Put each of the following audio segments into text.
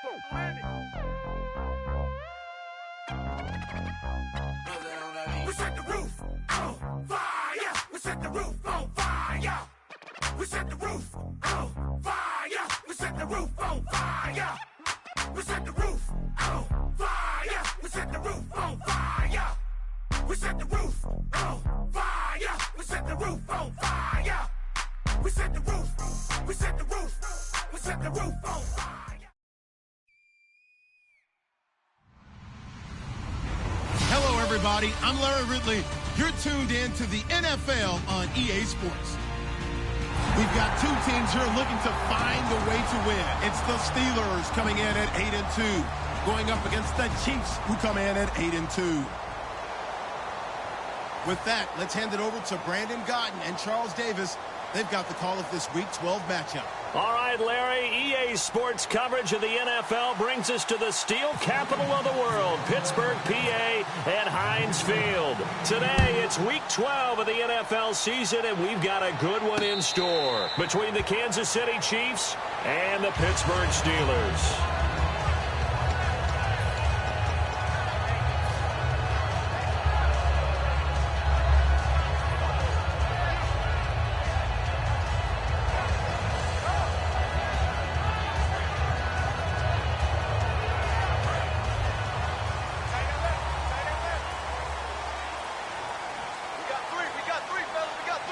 We set the roof on fire. We set the roof on fire. We set the roof on fire. We set the roof on fire. We set the roof on fire. We set the roof on fire. We set the roof on fire. We set the roof on fire. We set the roof. We set the roof. We set the roof on fire. Hello, everybody. I'm Larry Ridley. You're tuned in to the NFL on EA Sports. We've got two teams here looking to find a way to win. It's the Steelers coming in at 8-2, going up against the Chiefs, who come in at 8-2. With that, let's hand it over to Brandon Gaudin and Charles Davis. They've got the call of this Week 12 matchup. All right, Larry, EA Sports coverage of the NFL brings us to the steel capital of the world, Pittsburgh, PA, at Heinz Field. Today, it's Week 12 of the NFL season, and we've got a good one in store between the Kansas City Chiefs and the Pittsburgh Steelers.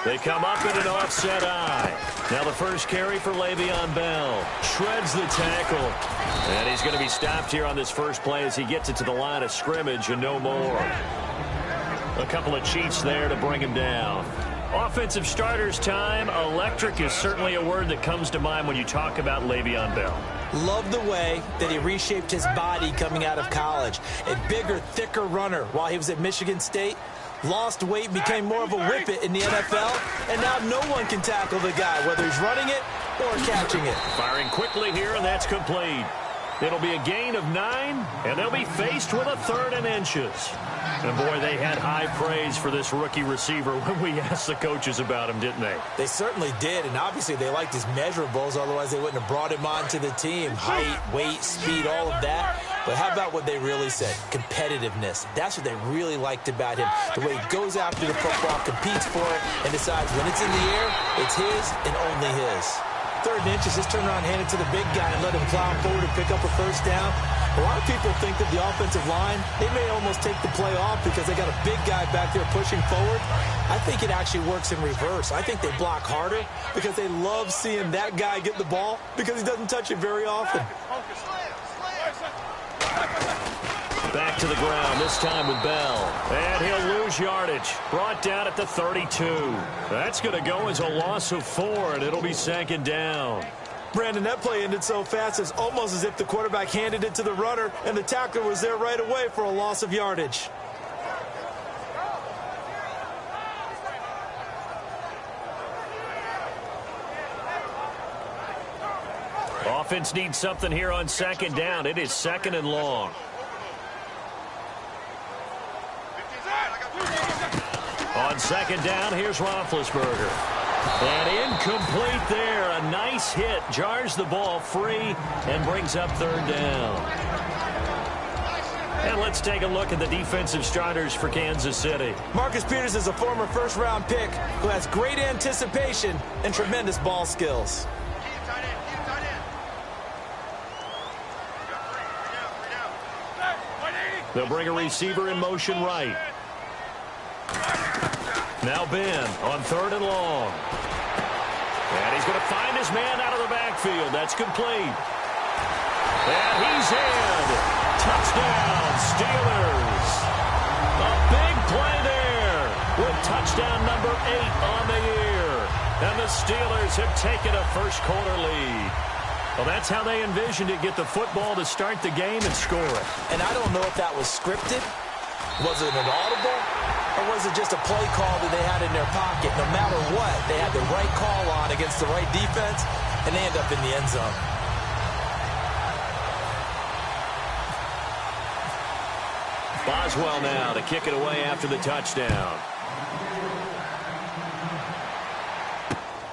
They come up in an offset eye. Now the first carry for Le'Veon Bell. Shreds the tackle. And he's going to be stopped here on this first play as he gets it to the line of scrimmage and no more. A couple of Chiefs there to bring him down. Offensive starters time. Electric is certainly a word that comes to mind when you talk about Le'Veon Bell. Love the way that he reshaped his body coming out of college. A bigger, thicker runner while he was at Michigan State. Lost weight, became more of a whippet in the NFL, and now no one can tackle the guy, whether he's running it or catching it. Firing quickly here, and that's complete. It'll be a gain of 9, and they'll be faced with a 3rd and inches. And, boy, they had high praise for this rookie receiver when we asked the coaches about him, didn't they? They certainly did, and obviously they liked his measurables, otherwise they wouldn't have brought him onto the team. Height, weight, speed, all of that. But how about what they really said? Competitiveness. That's what they really liked about him. The way he goes after the football, competes for it, and decides when it's in the air, it's his and only his. 3rd and inches, just turn around, hand it to the big guy, and let him plow forward and pick up a first down. A lot of people think that the offensive line, they may almost take the play off because they got a big guy back there pushing forward. I think it actually works in reverse. I think they block harder because they love seeing that guy get the ball because he doesn't touch it very often. Back to the ground, this time with Bell. And he'll lose yardage. Brought down at the 32. That's going to go as a loss of 4, and it'll be 2nd down. Brandon, that play ended so fast, it's almost as if the quarterback handed it to the runner, and the tackler was there right away for a loss of yardage. Offense needs something here on 2nd down. It is 2nd and long. On 2nd down, here's Roethlisberger. And incomplete there. A nice hit. Jars the ball free and brings up 3rd down. And let's take a look at the defensive starters for Kansas City. Marcus Peters is a former first-round pick who has great anticipation and tremendous ball skills. They'll bring a receiver in motion right. Now Ben on 3rd and long. And he's going to find his man out of the backfield. That's complete. And he's in. Touchdown, Steelers. A big play there with touchdown number 8 on the year. And the Steelers have taken a first-quarter lead. Well, that's how they envisioned it, get the football to start the game and score it. And I don't know if that was scripted. Was it an audible? Or was it just a play call that they had in their pocket? No matter what, they had the right call on against the right defense, and they end up in the end zone. Boswell now to kick it away after the touchdown.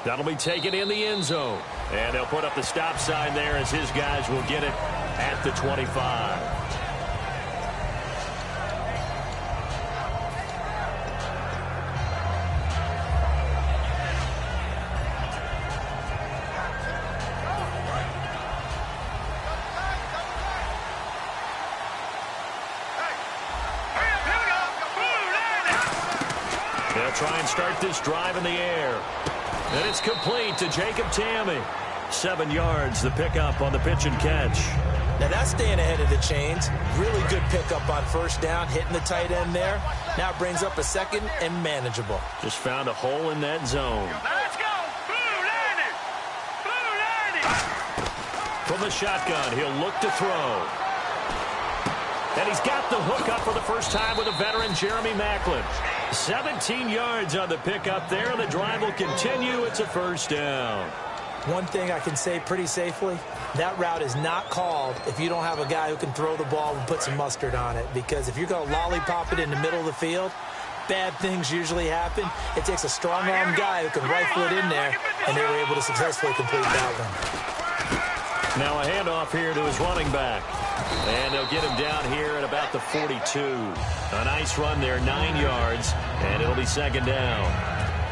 That'll be taken in the end zone. And they'll put up the stop sign there as his guys will get it at the 25. They'll try and start this drive in the air. And it's complete to Jacob Tamme. 7 yards, the pickup on the pitch and catch. Now that's staying ahead of the chains. Really good pickup on first down, hitting the tight end there. Now it brings up a second and manageable. Just found a hole in that zone. Let's go! Blue landed! Blue landed! From the shotgun, he'll look to throw. And he's got the hook up for the first time with a veteran, Jeremy Maclin. 17 yards on the pickup there, and the drive will continue. It's a first down. One thing I can say pretty safely, that route is not called if you don't have a guy who can throw the ball and put some mustard on it. Because if you're going to lollipop it in the middle of the field, bad things usually happen. It takes a strong-arm guy who can rifle it in there, and they were able to successfully complete that one. Now a handoff here to his running back. And they'll get him down here at about the 42. A nice run there, 9 yards, and it'll be second down.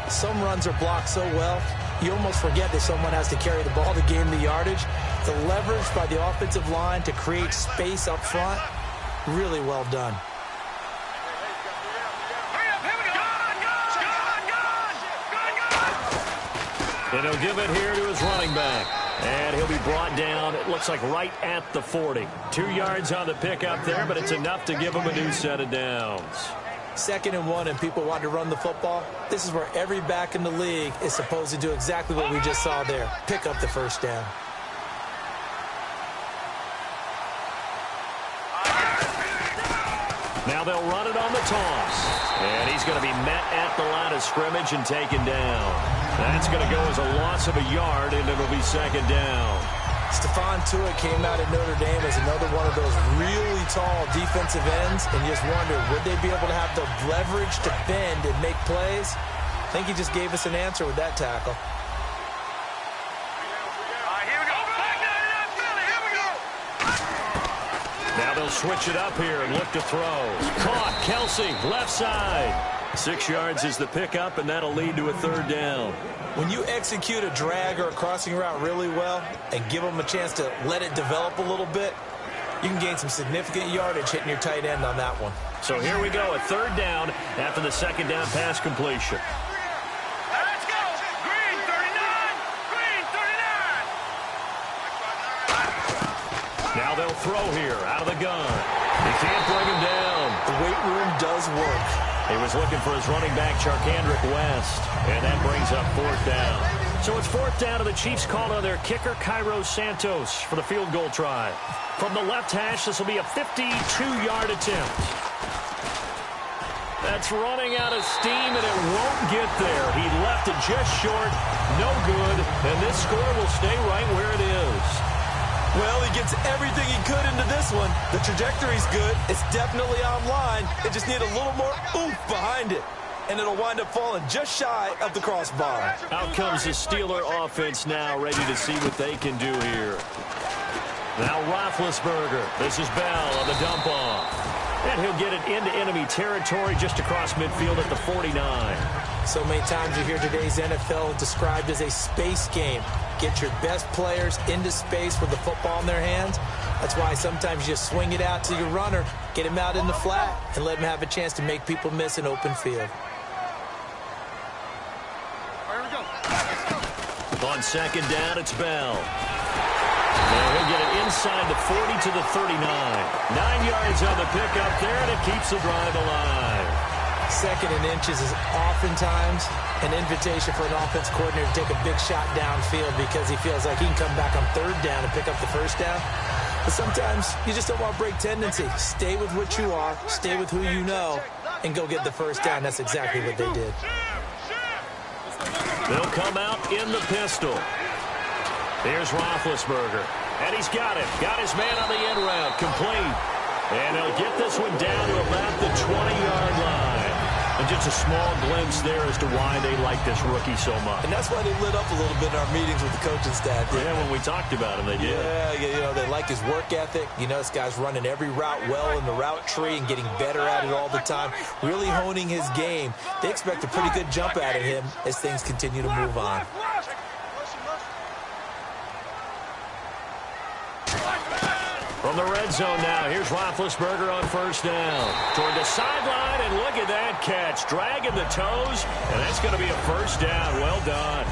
Some runs are blocked so well, you almost forget that someone has to carry the ball to gain the yardage. The leverage by the offensive line to create space up front, really well done. And he'll give it here to his running back. And he'll be brought down, it looks like right at the 40. 2 yards on the pickup there, but it's enough to give him a new set of downs. 2nd and 1, and people want to run the football. This is where every back in the league is supposed to do exactly what we just saw there. Pick up the first down. Now they'll run it on the toss. And he's going to be met at the line of scrimmage and taken down. That's going to go as a loss of a yard, and it'll be second down. Stephon Tuitt came out of Notre Dame as another one of those really tall defensive ends, and you just wonder, would they be able to have the leverage to bend and make plays? I think he just gave us an answer with that tackle. Here we go. Here we go. Now they'll switch it up here and look to throw. Caught, Kelsey, left side. 6 yards is the pickup, and that'll lead to a third down. When you execute a drag or a crossing route really well and give them a chance to let it develop a little bit, you can gain some significant yardage hitting your tight end on that one. So here we go, a third down after the second down pass completion. Let's go. Green 39. Green 39. Now they'll throw here out of the gun. They can't bring him down. The weight room does work. He was looking for his running back, Charcandrick West, and that brings up fourth down. So it's fourth down, and the Chiefs called on their kicker, Cairo Santos, for the field goal try. From the left hash, this will be a 52-yard attempt. That's running out of steam, and it won't get there. He left it just short, no good, and this score will stay right where it is. Well, he gets everything he could into this one. The trajectory's good. It's definitely online. It just needs a little more oomph behind it. And it'll wind up falling just shy of the crossbar. Out comes the Steeler offense now, ready to see what they can do here. Now Roethlisberger. This is Bell on the dump off. And he'll get it into enemy territory just across midfield at the 49. So many times you hear today's NFL described as a space game. Get your best players into space with the football in their hands. That's why sometimes you just swing it out to your runner, get him out in the flat, and let him have a chance to make people miss an open field. On second down, it's Bell. And he'll get it inside the 40 to the 39. 9 yards on the pickup there, and it keeps the drive alive. 2nd and inches is oftentimes an invitation for an offense coordinator to take a big shot downfield because he feels like he can come back on third down and pick up the first down. But sometimes you just don't want to break tendency. Stay with what you are, stay with who you know, and go get the first down. That's exactly what they did. They'll come out in the pistol. Here's Roethlisberger. And he's got it. Got his man on the end route. Complete. And they'll get this one down to about the 20-yard line. And just a small glimpse there as to why they like this rookie so much. And that's why they lit up a little bit in our meetings with the coaching staff. Yeah, when we talked about him, they did. Yeah, they like his work ethic. This guy's running every route well in the route tree and getting better at it all the time, really honing his game. They expect a pretty good jump out of him as things continue to move on. From the red zone now, here's Roethlisberger on first down. Toward the sideline, and look at that catch. Dragging the toes, and that's going to be a first down. Well done.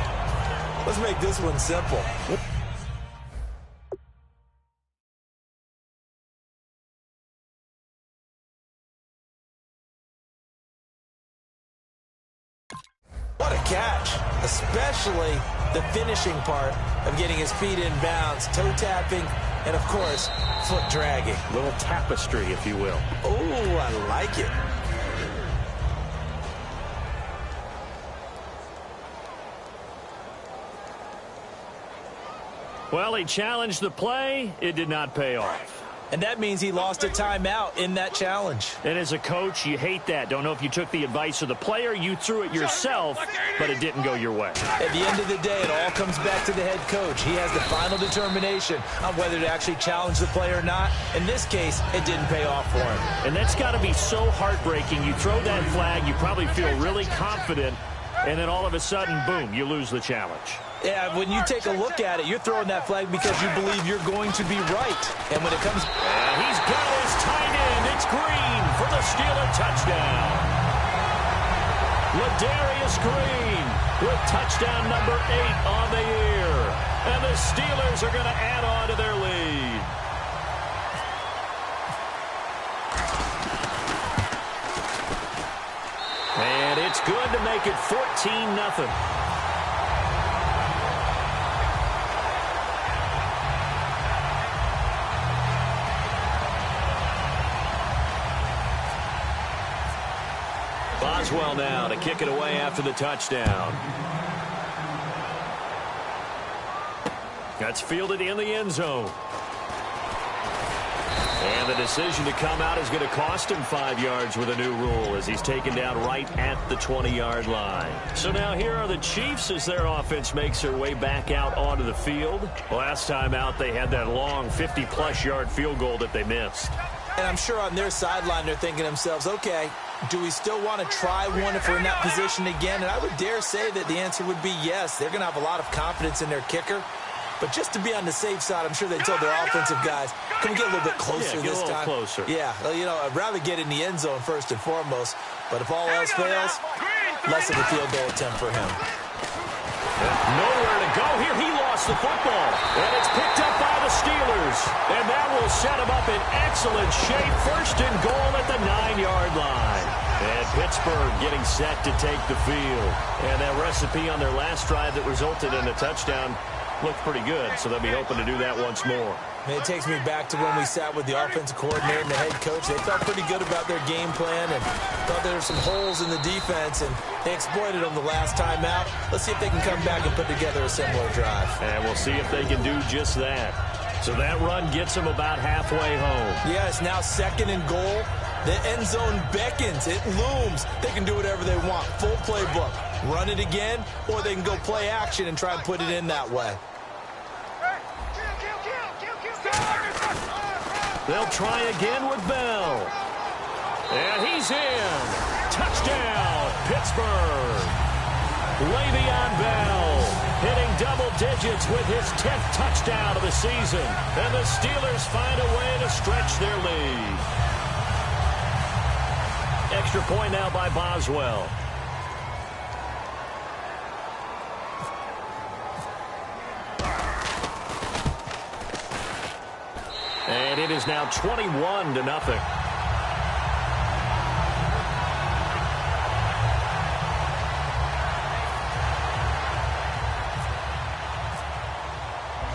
Let's make this one simple. What a catch, especially the finishing part of getting his feet in bounds, toe tapping, and, of course, foot dragging. Little tapestry, if you will. Oh, I like it. Well, he challenged the play. It did not pay off. And that means he lost a timeout in that challenge. And as a coach, you hate that. Don't know if you took the advice of the player, you threw it yourself, but it didn't go your way. At the end of the day, it all comes back to the head coach. He has the final determination on whether to actually challenge the play or not. In this case, it didn't pay off for him. And that's got to be so heartbreaking. You throw that flag, you probably feel really confident, and then all of a sudden, boom, you lose the challenge. Yeah, when you take a look at it, you're throwing that flag because you believe you're going to be right. And when it comes... he's got his tight end. It's Green for the Steeler touchdown. Ladarius Green with touchdown number 8 on the year. And the Steelers are going to add on to their lead. And it's good to make it 14-0. Boswell now to kick it away after the touchdown. That's fielded in the end zone. And the decision to come out is going to cost him 5 yards with a new rule as he's taken down right at the 20-yard line. So now here are the Chiefs as their offense makes their way back out onto the field. Last time out, they had that long 50-plus yard field goal that they missed. And I'm sure on their sideline they're thinking to themselves, okay, do we still want to try one if we're in that position again? And I would dare say that the answer would be yes. They're going to have a lot of confidence in their kicker. But just to be on the safe side, I'm sure they told their offensive guys, can we get a little bit closer this time? Closer. Yeah, I'd rather get in the end zone first and foremost. But if all else fails, less of a field goal attempt for him. Nowhere to go here. He lost the football. And it's picked up by the Steelers. And that will set him up in excellent shape. First and goal at the 9-yard line. And Pittsburgh getting set to take the field. And that recipe on their last drive that resulted in a touchdown looked pretty good, so they'll be hoping to do that once more. It takes me back to when we sat with the offensive coordinator and the head coach. They felt pretty good about their game plan and thought there were some holes in the defense, and they exploited them the last time out. Let's see if they can come back and put together a similar drive. And we'll see if they can do just that. So that run gets them about halfway home. Yeah, it's now 2nd and goal. The end zone beckons. It looms. They can do whatever they want. Full playbook. Run it again, or they can go play action and try and put it in that way. They'll try again with Bell. And he's in. Touchdown, Pittsburgh. Le'Veon Bell hitting double digits with his 10th touchdown of the season. And the Steelers find a way to stretch their lead. Extra point now by Boswell. And it is now 21-0.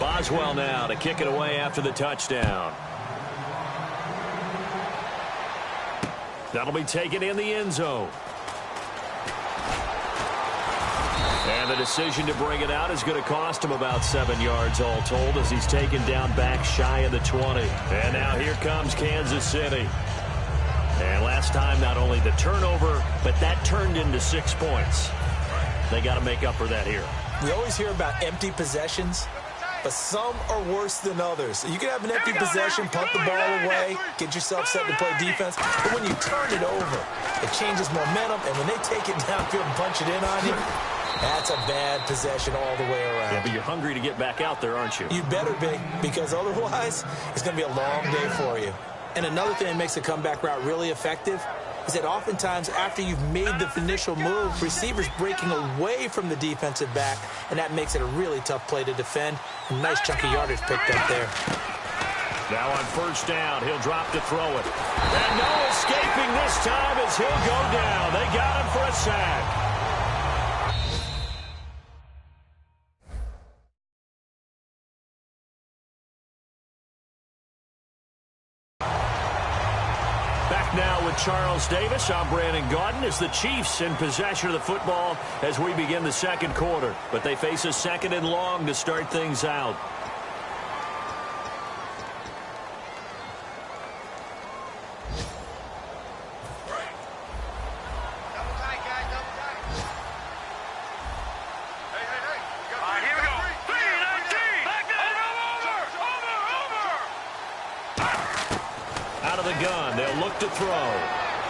Boswell now to kick it away after the touchdown. That'll be taken in the end zone. And the decision to bring it out is going to cost him about 7 yards all told as he's taken down back shy of the 20. And now here comes Kansas City. And last Last time, not only the turnover, but that turned into 6 points. They got to make up for that here. We always hear about empty possessions, but some are worse than others. You can have an empty possession, punt the ball away, get yourself set to play defense, but when you turn it over, it changes momentum, and when they take it downfield and punch it in on you, that's a bad possession all the way around. Yeah, but you're hungry to get back out there, aren't you? You better be, because otherwise, it's going to be a long day for you. And another thing that makes a comeback route really effective is that oftentimes after you've made the initial move, receivers breaking away from the defensive back, and that makes it a really tough play to defend. A nice chunk of yardage picked up there. Now on first down, he'll drop to throw it. And no escaping this time as he'll go down. They got him for a sack. Now with Charles Davis, I'm Brandon Gaudin. As the Chiefs in possession of the football as we begin the second quarter. But they face a 2nd and long to start things out. To throw.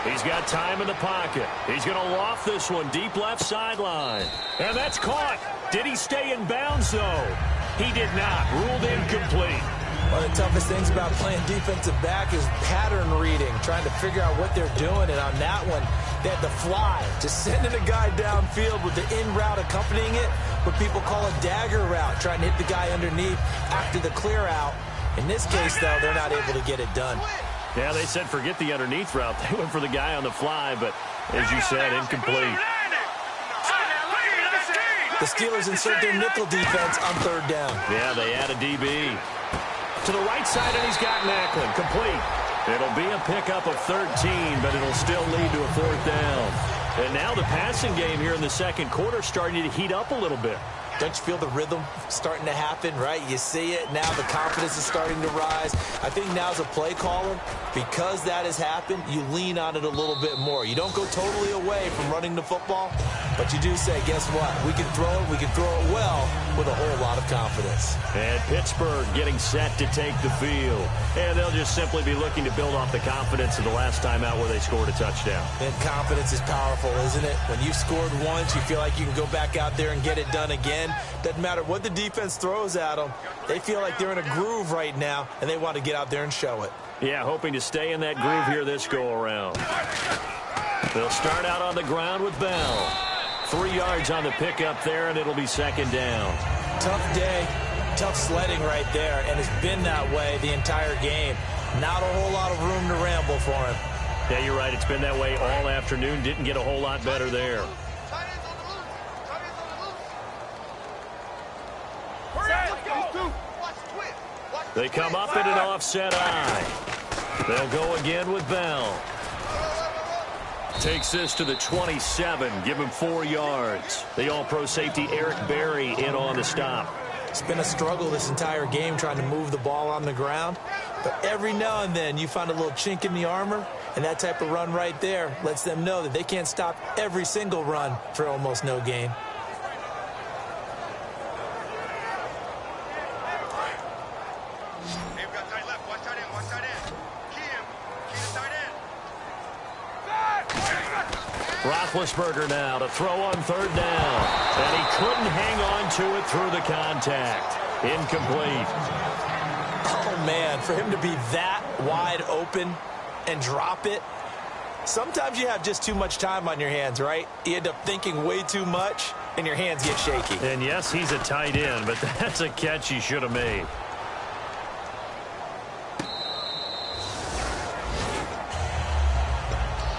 He's got time in the pocket. He's going to loft this one deep left sideline. And that's caught. Did he stay in bounds, though? He did not. Ruled incomplete. One of the toughest things about playing defensive back is pattern reading, trying to figure out what they're doing. And on that one, they had to fly, just sending a guy downfield with the in route accompanying it, what people call a dagger route, trying to hit the guy underneath after the clear out. In this case, though, they're not able to get it done. Yeah, they said forget the underneath route. They went for the guy on the fly, but as you said, incomplete. The Steelers insert their nickel defense on third down. Yeah, they add a DB. To the right side, and he's got Macklin. Complete. It'll be a pickup of 13, but it'll still lead to a 4th down. And now the passing game here in the second quarter starting to heat up a little bit. Don't you feel the rhythm starting to happen, right? You see it. Now the confidence is starting to rise. I think now as a play caller, because that has happened, you lean on it a little bit more. You don't go totally away from running the football, but you do say, guess what? We can throw it well with a whole lot of confidence. And Pittsburgh getting set to take the field. And they'll just simply be looking to build off the confidence of the last time out where they scored a touchdown. And confidence is powerful, isn't it? When you've scored once, you feel like you can go back out there and get it done again. Doesn't matter what the defense throws at them. They feel like they're in a groove right now, and they want to get out there and show it. Yeah, hoping to stay in that groove here this go-around. They'll start out on the ground with Bell. 3 yards on the pickup there, and it'll be 2nd down. Tough day, tough sledding right there, and it's been that way the entire game. Not a whole lot of room to ramble for him. Yeah, you're right. It's been that way all afternoon. Didn't get a whole lot better there. They come up in an offset eye. They'll go again with Bell. Takes this to the 27. Give him 4 yards. The all-pro safety Eric Berry in on the stop. It's been a struggle this entire game trying to move the ball on the ground. But every now and then you find a little chink in the armor, and that type of run right there lets them know that they can't stop every single run for almost no gain. Roethlisberger now to throw on 3rd down. And he couldn't hang on to it through the contact. Incomplete. Oh, man, for him to be that wide open and drop it, sometimes you have just too much time on your hands, right? You end up thinking way too much, and your hands get shaky. And, yes, he's a tight end, but that's a catch he should have made.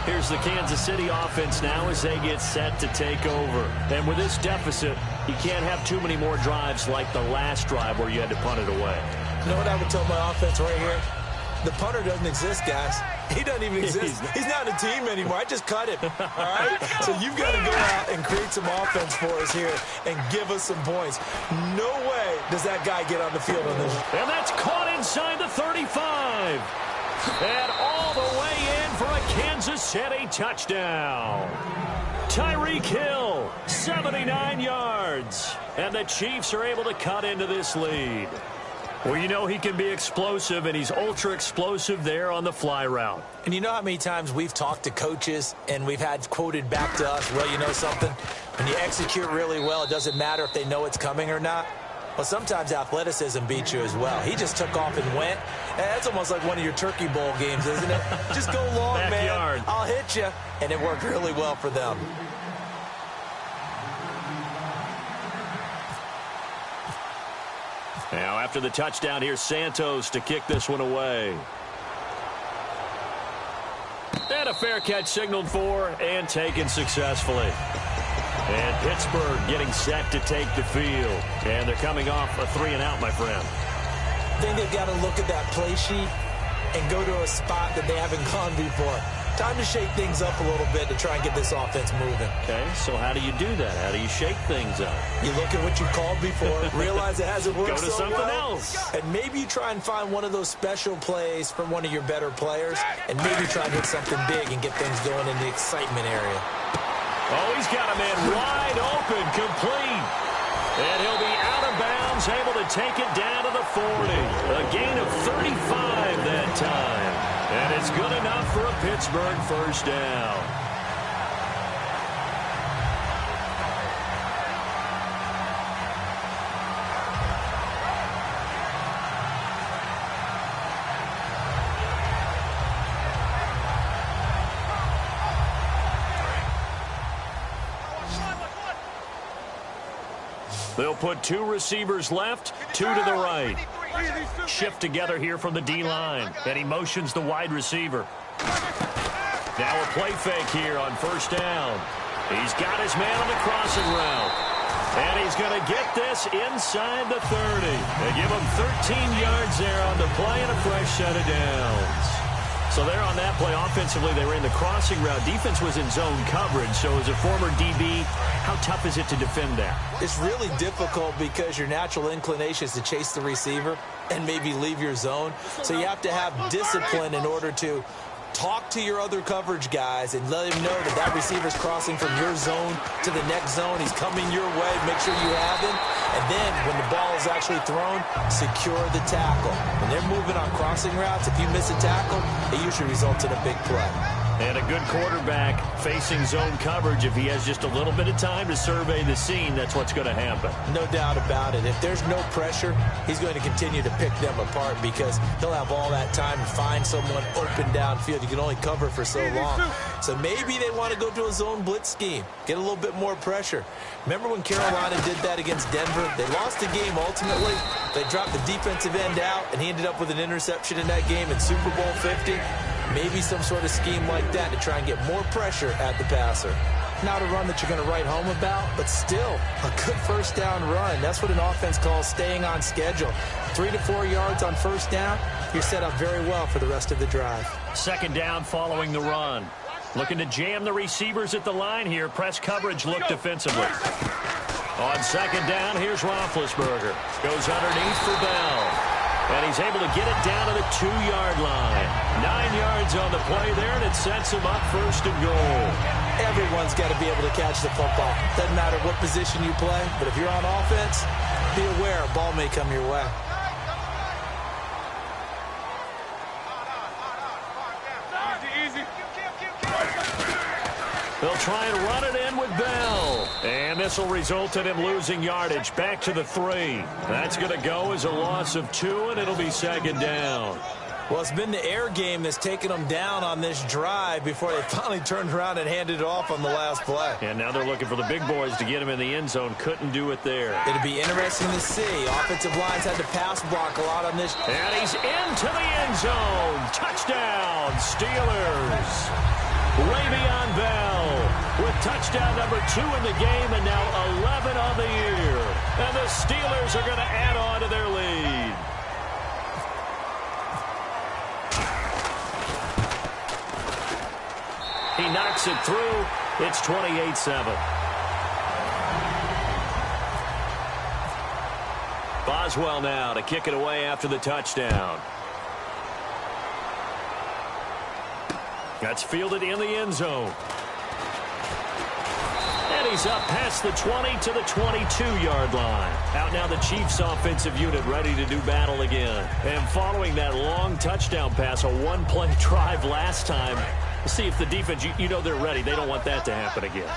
Here's the Kansas City offense now as they get set to take over. And with this deficit, you can't have too many more drives like the last drive where you had to punt it away. You know what I would tell my offense right here? The punter doesn't exist, guys. He doesn't even exist. He's not a team anymore. I just cut him, all right? So you've got to go out and create some offense for us here and give us some points. No way does that guy get on the field on this. And that's caught inside the 35. And all the way in for a Kansas City touchdown. Tyreek Hill, 79 yards. And the Chiefs are able to cut into this lead. Well, you know he can be explosive, and he's ultra-explosive there on the fly route. And you know how many times we've talked to coaches and we've had quoted back to us, well, you know something? When you execute really well, it doesn't matter if they know it's coming or not. Well, sometimes athleticism beats you as well. He just took off and went. That's almost like one of your Turkey Bowl games, isn't it? Just go long, Backyard. man. I'll hit you. And it worked really well for them. Now, after the touchdown, here's Santos to kick this one away. And a fair catch signaled for and taken successfully. And Pittsburgh getting set to take the field. And they're coming off a 3-and-out, my friend. I think they've got to look at that play sheet and go to a spot that they haven't gone before. Time to shake things up a little bit to try and get this offense moving. Okay, so how do you do that? How do you shake things up? You look at what you called before, realize it hasn't worked Go to so something well, else. and maybe you try and find one of those special plays from one of your better players, and maybe try and hit something big and get things going in the excitement area. Oh, he's got a man wide open, complete. And he'll be out of bounds, able to take it down to the 40. A gain of 35 that time. And it's good enough for a Pittsburgh first down. They'll put two receivers left, two to the right. Shift together here from the D-line. And he motions the wide receiver. Now a play fake here on first down. He's got his man on the crossing route. And he's going to get this inside the 30. They give him 13 yards there on the play and a fresh set of downs. So there on that play, offensively, they ran the crossing route. Defense was in zone coverage. So as a former DB, how tough is it to defend that? It's really difficult because your natural inclination is to chase the receiver and maybe leave your zone. So you have to have discipline in order to talk to your other coverage guys and let him know that that receiver's crossing from your zone to the next zone. He's coming your way. Make sure you have him. And then when the ball is actually thrown, secure the tackle. When they're moving on crossing routes, if you miss a tackle, it usually results in a big play. And a good quarterback facing zone coverage, if he has just a little bit of time to survey the scene, that's what's going to happen. No doubt about it. If there's no pressure, he's going to continue to pick them apart because he'll have all that time to find someone open downfield. You can only cover for so long. So maybe they want to go to a zone blitz scheme, get a little bit more pressure. Remember when Carolina did that against Denver? They lost the game ultimately. They dropped the defensive end out, and he ended up with an interception in that game in Super Bowl 50. Maybe some sort of scheme like that to try and get more pressure at the passer. Not a run that you're going to write home about, but still a good first down run. That's what an offense calls staying on schedule. 3 to 4 yards on first down, you're set up very well for the rest of the drive. Second down following the run. Looking to jam the receivers at the line here. Press coverage look defensively. On second down, here's Roethlisberger. Goes underneath for Bell. And he's able to get it down to the 2-yard line. 9 yards on the play there, and it sets him up first and goal. Everyone's got to be able to catch the football. Doesn't matter what position you play, but if you're on offense, be aware a ball may come your way. They'll try and run it in with Bell. And this will result in him losing yardage back to the 3. That's going to go as a loss of 2, and it'll be second down. Well, it's been the air game that's taken them down on this drive before they finally turned around and handed it off on the last play. And now they're looking for the big boys to get him in the end zone. Couldn't do it there. It'll be interesting to see. Offensive lines had to pass block a lot on this. And he's into the end zone. Touchdown, Steelers. Le'Veon Bell with touchdown number 2 in the game and now 11 on the year. And the Steelers are going to add on to their lead. He knocks it through. It's 28-7. Boswell now to kick it away after the touchdown. That's fielded in the end zone. And he's up past the 20 to the 22-yard line. Out now the Chiefs offensive unit ready to do battle again. And following that long touchdown pass, a one-play drive last time, we'll see if the defense, you know they're ready. They don't want that to happen again.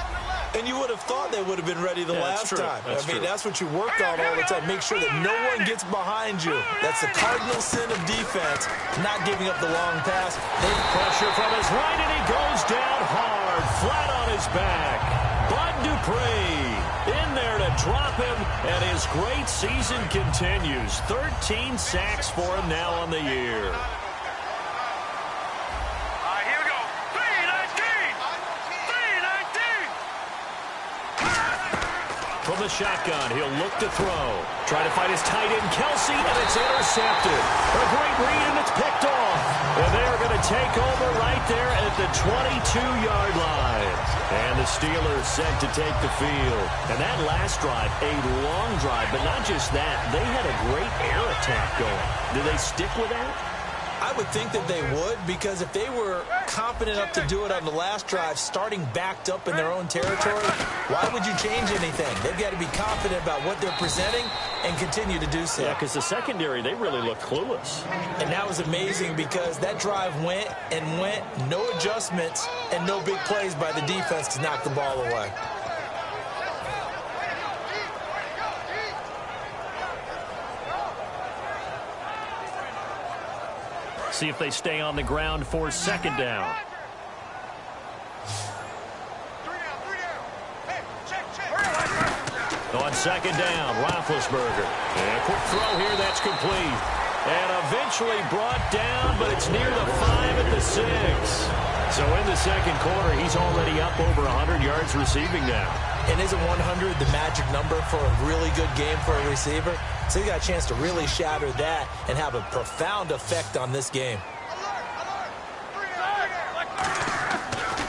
And you would have thought they would have been ready the last time. That's what you work on all the time. Make sure that no one gets behind you. That's the cardinal sin of defense, not giving up the long pass. Pressure from his right, and he goes down hard, flat on his back. Bud Dupree in there to drop him, and his great season continues. 13 sacks for him now on the year. From the shotgun, he'll look to throw. Try to fight his tight end, Kelsey, and it's intercepted. A great read, and it's picked off. And they're going to take over right there at the 22-yard line. And the Steelers set to take the field. And that last drive, a long drive, but not just that. They had a great air attack going. Do they stick with that? I would think that they would, because if they were confident enough to do it on the last drive, starting backed up in their own territory, why would you change anything? They've got to be confident about what they're presenting and continue to do so. Yeah, because the secondary, they really look clueless. And that was amazing because that drive went and went, no adjustments, and no big plays by the defense to knock the ball away. See if they stay on the ground for second down. On second down, Roethlisberger. And a quick throw here, that's complete. And eventually brought down, but it's near the 5 at the 6. So in the second quarter, he's already up over 100 yards receiving now. And isn't 100 the magic number for a really good game for a receiver? So he got a chance to really shatter that and have a profound effect on this game.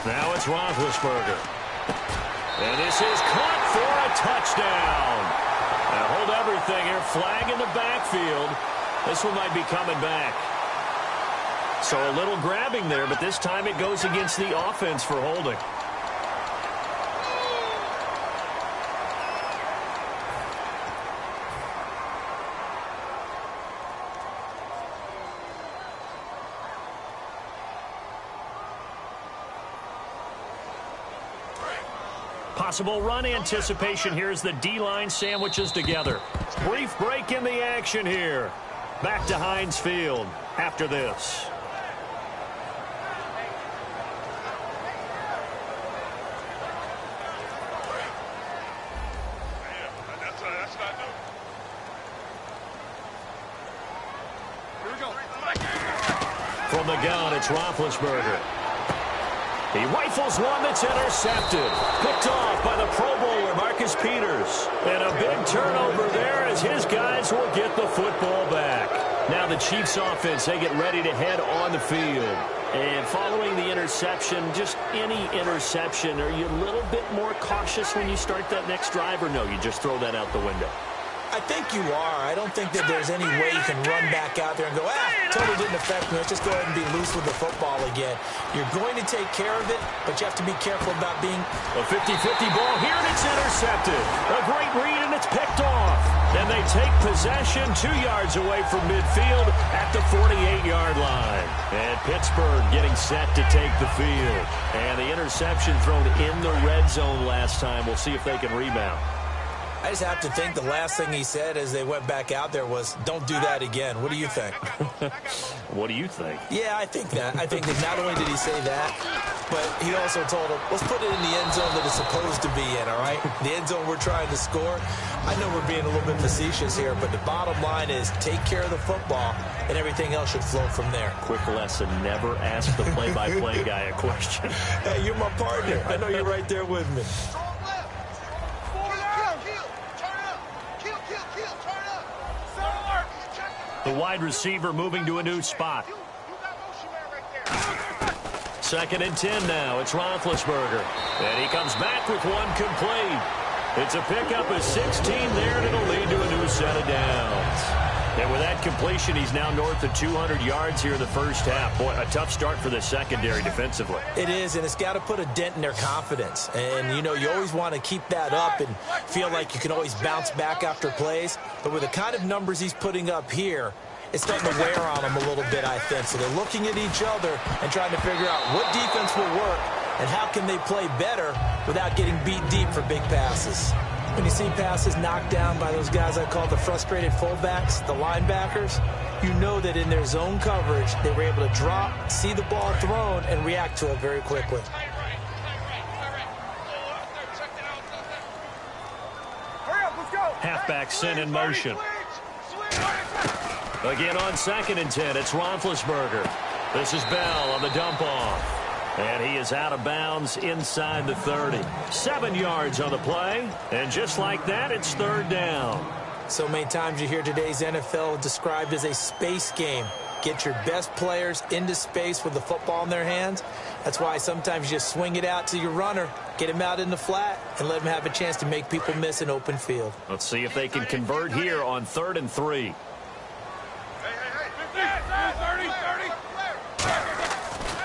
Now it's Roethlisberger. And this is caught for a touchdown. Now hold everything here. Flag in the backfield. This one might be coming back. So a little grabbing there, but this time it goes against the offense for holding. Possible run anticipation here as the D-line sandwiches together. Brief break in the action here. Back to Heinz Field after this. From the gun, it's Roethlisberger. He rifles one that's intercepted. Picked off by the Pro Bowler, Marcus Peters. And a big turnover there as his guys will get the football back. Now the Chiefs offense, they get ready to head on the field. And following the interception, just any interception, are you a little bit more cautious when you start that next drive, or no, you just throw that out the window? I think you are. I don't think that there's any way you can run back out there and go, totally didn't affect me. Let's just go ahead and be loose with the football again. You're going to take care of it, but you have to be careful about being... A 50-50 ball here, and it's intercepted. A great read, and it's picked off. And they take possession 2 yards away from midfield at the 48-yard line. And Pittsburgh getting set to take the field. And the interception thrown in the red zone last time. We'll see if they can rebound. I just have to think the last thing he said as they went back out there was, don't do that again. What do you think? What do you think? Yeah, I think that. I think that not only did he say that, but he also told him, let's put it in the end zone that it's supposed to be in, all right? The end zone we're trying to score. I know we're being a little bit facetious here, but the bottom line is take care of the football, and everything else should flow from there. Quick lesson, never ask the play-by-play guy a question. Hey, you're my partner. I know you're right there with me. The wide receiver moving to a new spot. 2nd and 10 now. It's Roethlisberger. And he comes back with one complete. It's a pickup of 16 there, and it'll lead to a new set of downs. And with that completion, he's now north of 200 yards here in the first half. Boy, a tough start for the secondary defensively. It is, and it's got to put a dent in their confidence. And, you know, you always want to keep that up and feel like you can always bounce back after plays. But with the kind of numbers he's putting up here, it's starting to wear on them a little bit, I think. So they're looking at each other and trying to figure out what defense will work and how can they play better without getting beat deep for big passes. When you see passes knocked down by those guys I call the frustrated fullbacks, the linebackers, you know that in their zone coverage, they were able to drop, see the ball thrown, and react to it very quickly. Halfback sent in motion. Again on 2nd and 10, it's Roethlisberger. This is Bell on the dump off. And he is out of bounds inside the 30. 7 yards on the play. And just like that, it's 3rd down. So many times you hear today's NFL described as a space game. Get your best players into space with the football in their hands. That's why sometimes you just swing it out to your runner, get him out in the flat, and let him have a chance to make people miss an open field. Let's see if they can convert here on 3rd and 3.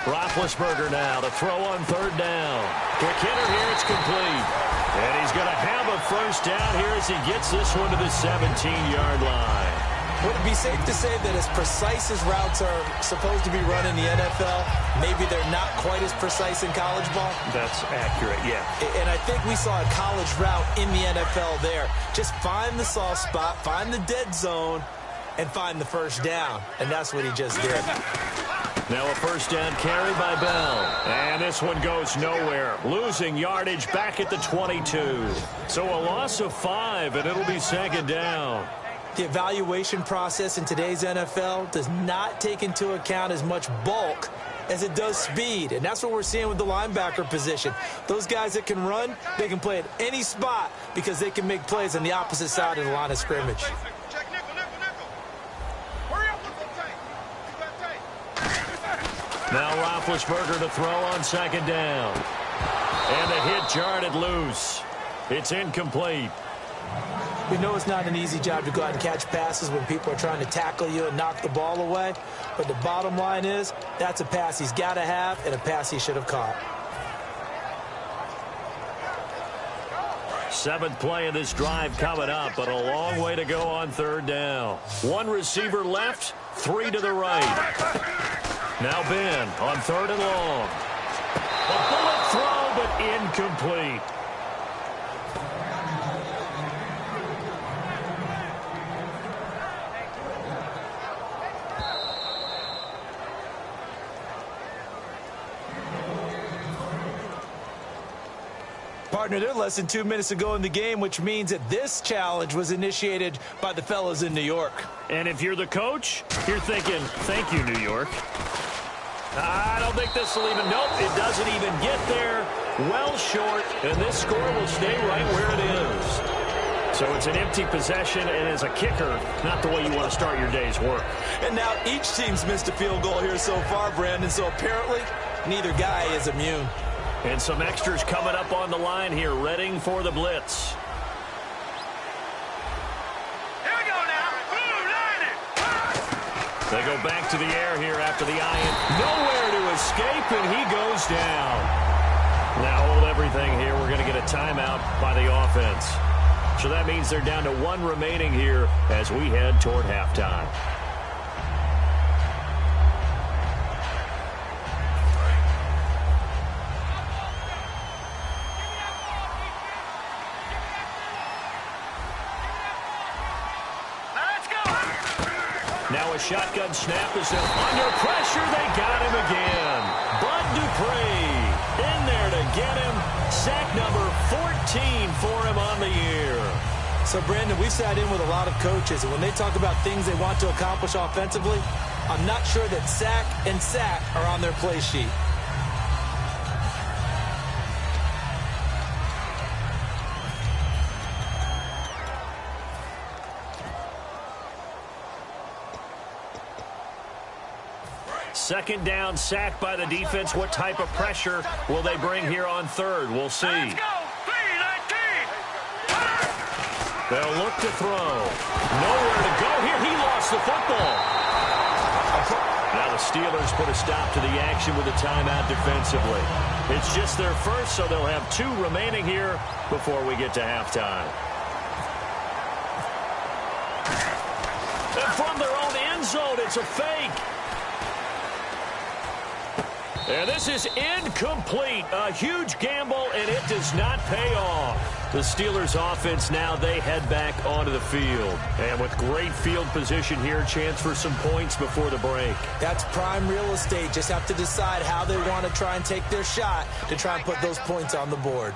Roethlisberger now to throw on 3rd down. Quick hitter here, it's complete. And he's going to have a first down here as he gets this one to the 17-yard line. Would it be safe to say that as precise as routes are supposed to be run in the NFL, maybe they're not quite as precise in college ball? That's accurate, yeah. And I think we saw a college route in the NFL there. Just find the soft spot, find the dead zone, and find the first down. And that's what he just did. Now a first down carry by Bell. And this one goes nowhere. Losing yardage back at the 22. So a loss of 5, and it'll be 2nd down. The evaluation process in today's NFL does not take into account as much bulk as it does speed. And that's what we're seeing with the linebacker position. Those guys that can run, they can play at any spot because they can make plays on the opposite side of the line of scrimmage. Now Roethlisberger to throw on 2nd down. And the hit jarred it loose. It's incomplete. We know it's not an easy job to go out and catch passes when people are trying to tackle you and knock the ball away. But the bottom line is, that's a pass he's got to have and a pass he should have caught. 7th play of this drive coming up, but a long way to go on 3rd down. 1 receiver left, 3 to the right. Now Ben on 3rd and long. A bullet throw, but incomplete. Partner, they're less than 2 minutes to go in the game, which means that this challenge was initiated by the fellas in New York. And if you're the coach, you're thinking, thank you, New York. I don't think this will even, nope, it doesn't even get there. Well short, and this score will stay right where it is. So it's an empty possession, and as a kicker, not the way you want to start your day's work. And now each team's missed a field goal here so far, Brandon, so apparently neither guy is immune. And some extras coming up on the line here, readying for the blitz. Here we go now. They go back to the air here after the eye-in. Nowhere to escape, and he goes down. Now hold everything here. We're going to get a timeout by the offense. So that means they're down to 1 remaining here as we head toward halftime. Now a shotgun snap is under pressure. They got him again. Bud Dupree in there to get him. Sack number 14 for him on the year. So, Brandon, we sat in with a lot of coaches, and when they talk about things they want to accomplish offensively, I'm not sure that sack and sack are on their play sheet. Second down, sack by the defense. What type of pressure will they bring here on 3rd? We'll see. Let's go. 3-19. They'll look to throw. Nowhere to go here. He lost the football. Now the Steelers put a stop to the action with a timeout defensively. It's just their first, so they'll have 2 remaining here before we get to halftime. And from their own end zone, it's a fake. And this is incomplete. A huge gamble, and it does not pay off. The Steelers offense now, they head back onto the field. And with great field position here, chance for some points before the break. That's prime real estate. Just have to decide how they want to try and take their shot to try and put those points on the board.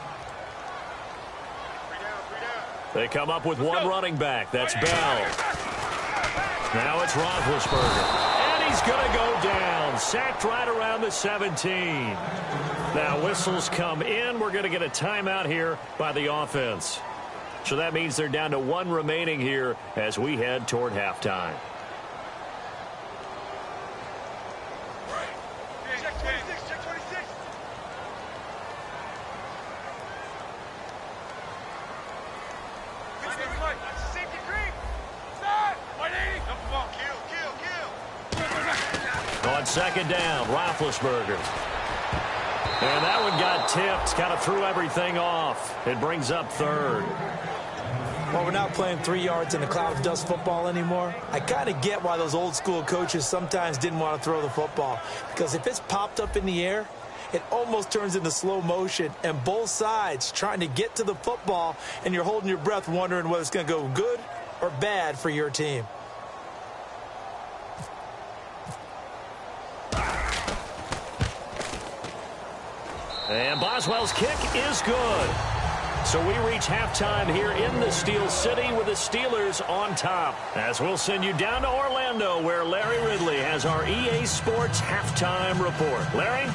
They come up with one running back. That's Bell. Now it's Roethlisberger. And he's going to go down. Sacked right around the 17. Now whistles come in. We're going to get a timeout here by the offense. So that means they're down to 1 remaining here as we head toward halftime. Check 26, check 26. Safety creep. Side. 180. Come on, kill. On second down, Roethlisberger. And that one got tipped, kind of threw everything off. It brings up 3rd. Well, we're not playing 3 yards in a cloud of dust football anymore. I kind of get why those old school coaches sometimes didn't want to throw the football. Because if it's popped up in the air, it almost turns into slow motion. And both sides trying to get to the football, and you're holding your breath wondering whether it's going to go good or bad for your team. And Boswell's kick is good. So we reach halftime here in the Steel City with the Steelers on top. As we'll send you down to Orlando, where Larry Ridley has our EA Sports halftime report. Larry?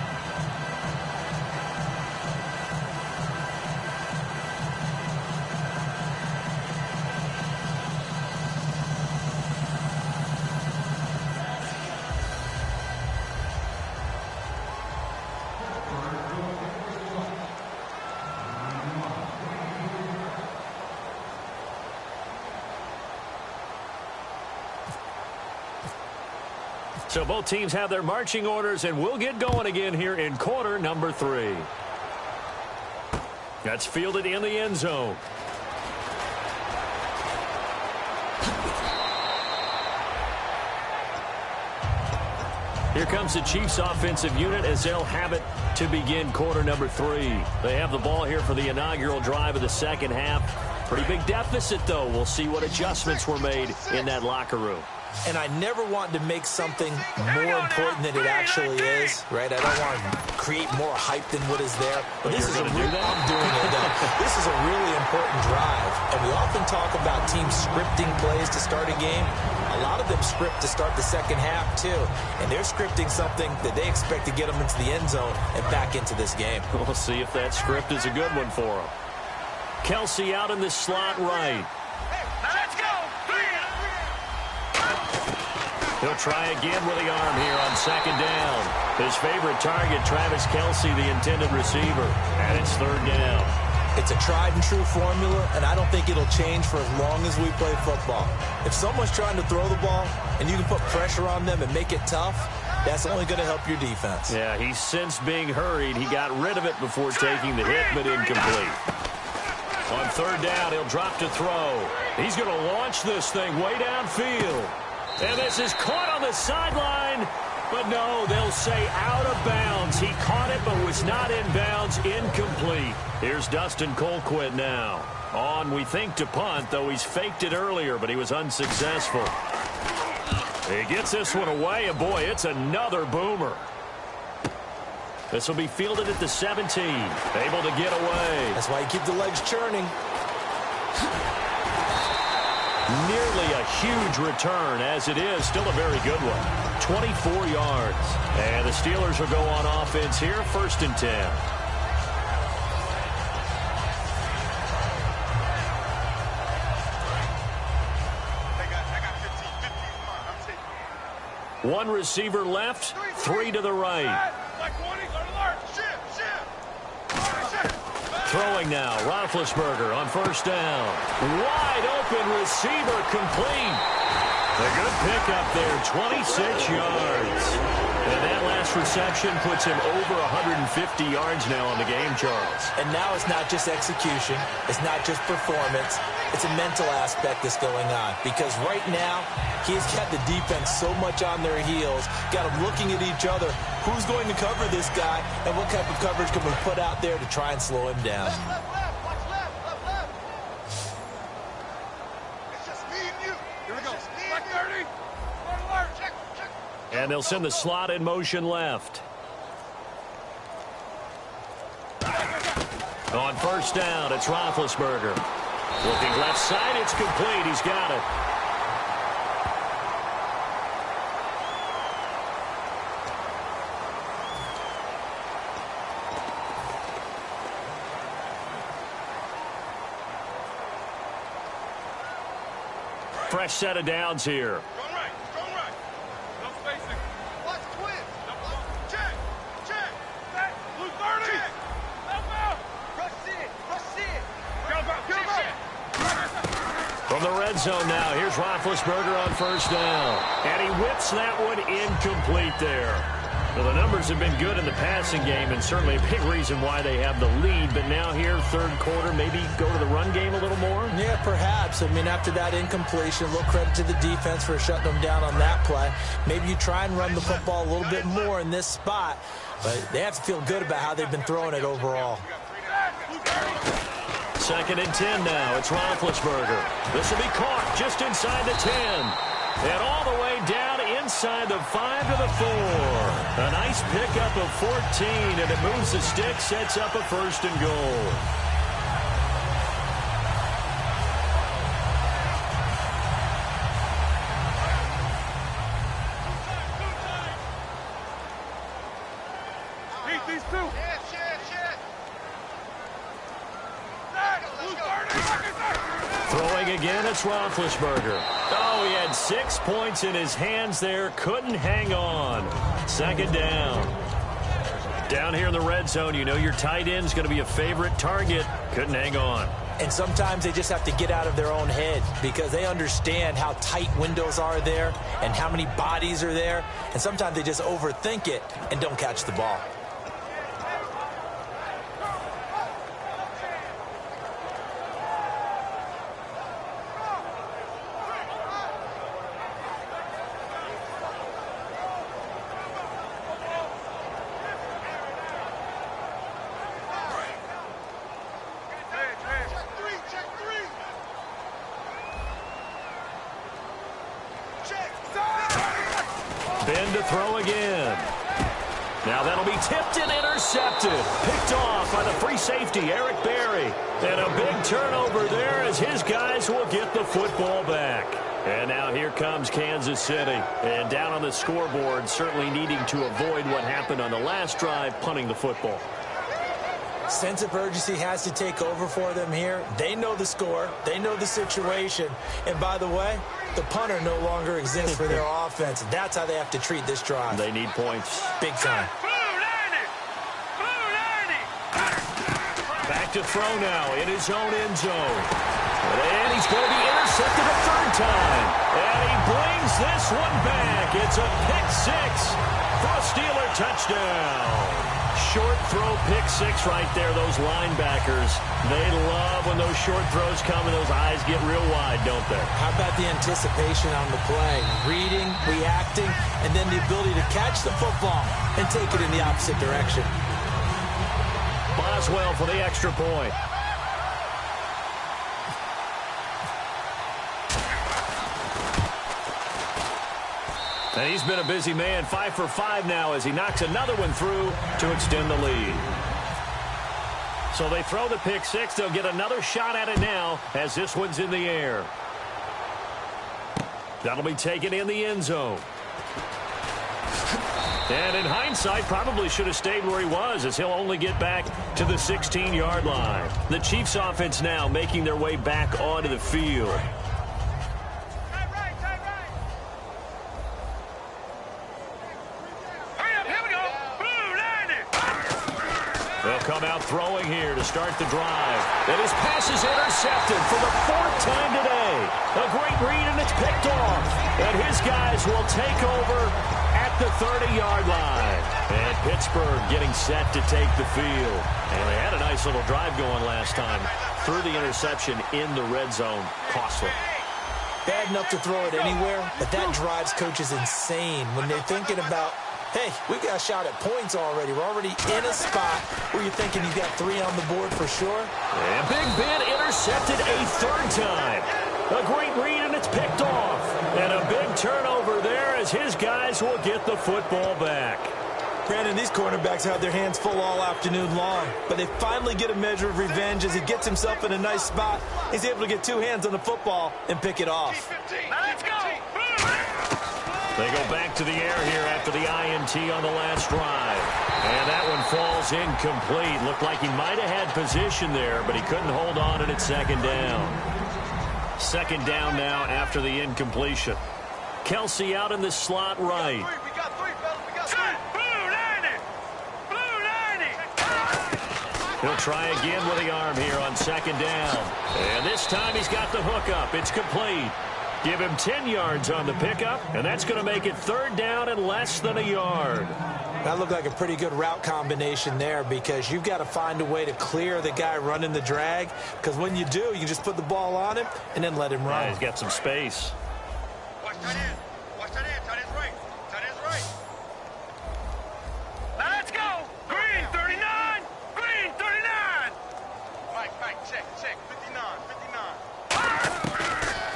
So both teams have their marching orders, and we'll get going again here in quarter number 3. That's fielded in the end zone. Here comes the Chiefs offensive unit as they'll have it to begin quarter number 3. They have the ball here for the inaugural drive of the second half. Pretty big deficit, though. We'll see what adjustments were made in that locker room. And I never want to make something more important than it actually is, right? I don't want to create more hype than what is there. But this is I'm doing it. This is a really important drive. And we often talk about teams scripting plays to start a game. A lot of them script to start the second half, too. And they're scripting something that they expect to get them into the end zone and back into this game. We'll see if that script is a good one for them. Kelsey out in the slot right. Let's go. He'll try again with the arm here on second down. His favorite target, Travis Kelsey, the intended receiver. And it's 3rd down. It's a tried-and-true formula, and I don't think it'll change for as long as we play football. If someone's trying to throw the ball and you can put pressure on them and make it tough, that's only going to help your defense. Yeah, he's since being hurried. He got rid of it before taking the hit, but incomplete. On 3rd down, he'll drop to throw. He's going to launch this thing way downfield. And this is caught on the sideline. But no, they'll say out of bounds. He caught it but was not in bounds. Incomplete. Here's Dustin Colquitt now. On, we think, to punt, though he's faked it earlier, but he was unsuccessful. He gets this one away, and boy, it's another boomer. This will be fielded at the 17. Able to get away. That's why you keep the legs churning. Nearly a huge return, as it is. Still a very good one. 24 yards. And the Steelers will go on offense here. 1st and 10. One receiver left, 3 to the right. Throwing now, Roethlisberger on first down. Wide open receiver complete. A good pickup there, 26 yards. And that last reception puts him over 150 yards now on the game, Charles. And now it's not just execution. It's not just performance. It's a mental aspect that's going on. Because right now, he's got the defense so much on their heels, got them looking at each other. Who's going to cover this guy, and what type of coverage can we put out there to try and slow him down? And they'll send the slot in motion left. On first down, it's Roethlisberger. Looking left side, it's complete. He's got it. Fresh set of downs here. From the red zone now, here's Roethlisberger on first down. And he whips that one incomplete there. Well, the numbers have been good in the passing game, and certainly a big reason why they have the lead. But now here, third quarter, maybe go to the run game a little more? Yeah, perhaps. I mean, after that incompletion, a little credit to the defense for shutting them down on that play. Maybe you try and run the football a little bit more in this spot. But they have to feel good about how they've been throwing it overall. 2nd and 10 now. It's Roethlisberger. This will be caught just inside the 10. And all the way down inside the 5 to the 4. A nice pickup of 14, and it moves the stick, sets up a 1st and goal. These two. Throwing again, it's Roethlisberger. Oh, he had 6 points in his hands there. Couldn't hang on. 2nd down. Down here in the red zone, you know your tight end's going to be a favorite target. Couldn't hang on. And sometimes they just have to get out of their own head because they understand how tight windows are there and how many bodies are there. And sometimes they just overthink it and don't catch the ball. Ben to throw again. Now that'll be tipped and intercepted. Picked off by the free safety, Eric Berry. And a big turnover there as his guys will get the football back. And now here comes Kansas City. And down on the scoreboard, certainly needing to avoid what happened on the last drive, punting the football. Sense of urgency has to take over for them here. They know the score. They know the situation. And by the way, the punter no longer exists for their offense. That's how they have to treat this drive. They need points. Big time. Back to throw now in his own end zone. And he's going to be intercepted a 3rd time. And he brings this one back. It's a pick-6 for a Steeler touchdown. Short throw, pick-6 right there. Those linebackers, they love when those short throws come and those eyes get real wide, don't they? How about the anticipation on the play? Reading, reacting, and then the ability to catch the football and take it in the opposite direction. Boswell for the extra point. And he's been a busy man, 5 for 5 now as he knocks another one through to extend the lead. So they throw the pick-6. They'll get another shot at it now as this one's in the air. That'll be taken in the end zone. And in hindsight, probably should have stayed where he was as he'll only get back to the 16-yard line. The Chiefs offense now making their way back onto the field. They'll call come out throwing here to start the drive. And his pass is intercepted for the 4th time today. A great read, and it's picked off. And his guys will take over at the 30-yard line. And Pittsburgh getting set to take the field. And they had a nice little drive going last time. Threw the interception in the red zone. Costly. Bad enough to throw it anywhere, but that drives coaches insane when they're thinking about, hey, we've got a shot at points already. We're already in a spot where you're thinking you've got 3 on the board for sure. And Big Ben intercepted a 3rd time. A great read, and it's picked off. And a big turnover there as his guys will get the football back. Brandon, these cornerbacks have their hands full all afternoon long, but they finally get a measure of revenge as he gets himself in a nice spot. He's able to get 2 hands on the football and pick it off. Let's go. They go back to the air here after the INT on the last drive. And that one falls incomplete. Looked like he might have had position there, but he couldn't hold on and it's 2nd down. 2nd down now after the incompletion. Kelsey out in the slot right. We got 3, fellas. We got 3. He'll try again with the arm here on 2nd down. And this time he's got the hook up. It's complete. Give him 10 yards on the pickup, and that's going to make it 3rd down and less than a yard. That looked like a pretty good route combination there because you've got to find a way to clear the guy running the drag, because when you do, you just put the ball on him and then let him run. Yeah, he's got some space. Watch that in. Watch that in. Tight end's right. Tight end's right. Let's go. Green 39. Green 39. Mike, check. 59.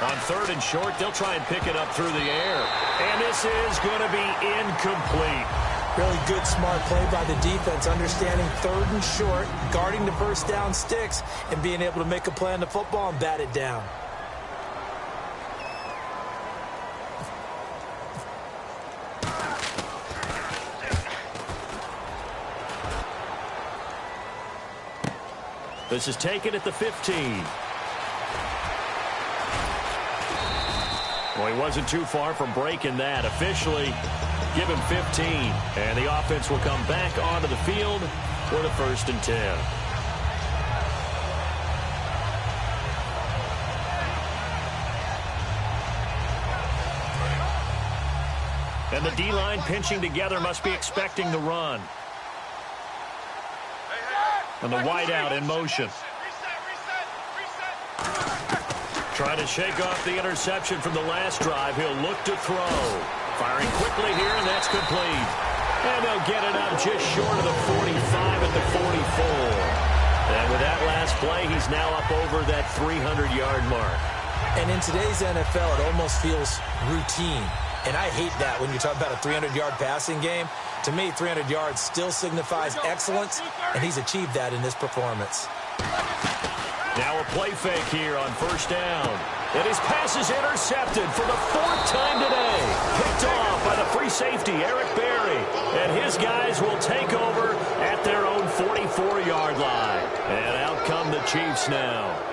On 3rd and short, they'll try and pick it up through the air. And this is going to be incomplete. Really good, smart play by the defense, understanding 3rd and short, guarding the 1st down sticks, and being able to make a play on the football and bat it down. This is taken at the 15. Well, he wasn't too far from breaking that. Officially, give him 15. And the offense will come back onto the field for the 1st and 10. And the D-line pinching together must be expecting the run. And the wideout in motion. Trying to shake off the interception from the last drive. He'll look to throw. Firing quickly here, and that's complete. And they'll get it up just short of the 45 at the 44. And with that last play, he's now up over that 300-yard mark. And in today's NFL, it almost feels routine. And I hate that when you talk about a 300-yard passing game. To me, 300 yards still signifies excellence, and he's achieved that in this performance. Now a play fake here on 1st down. And his pass is intercepted for the 4th time today. Picked off by the free safety, Eric Berry. And his guys will take over at their own 44-yard line. And out come the Chiefs now.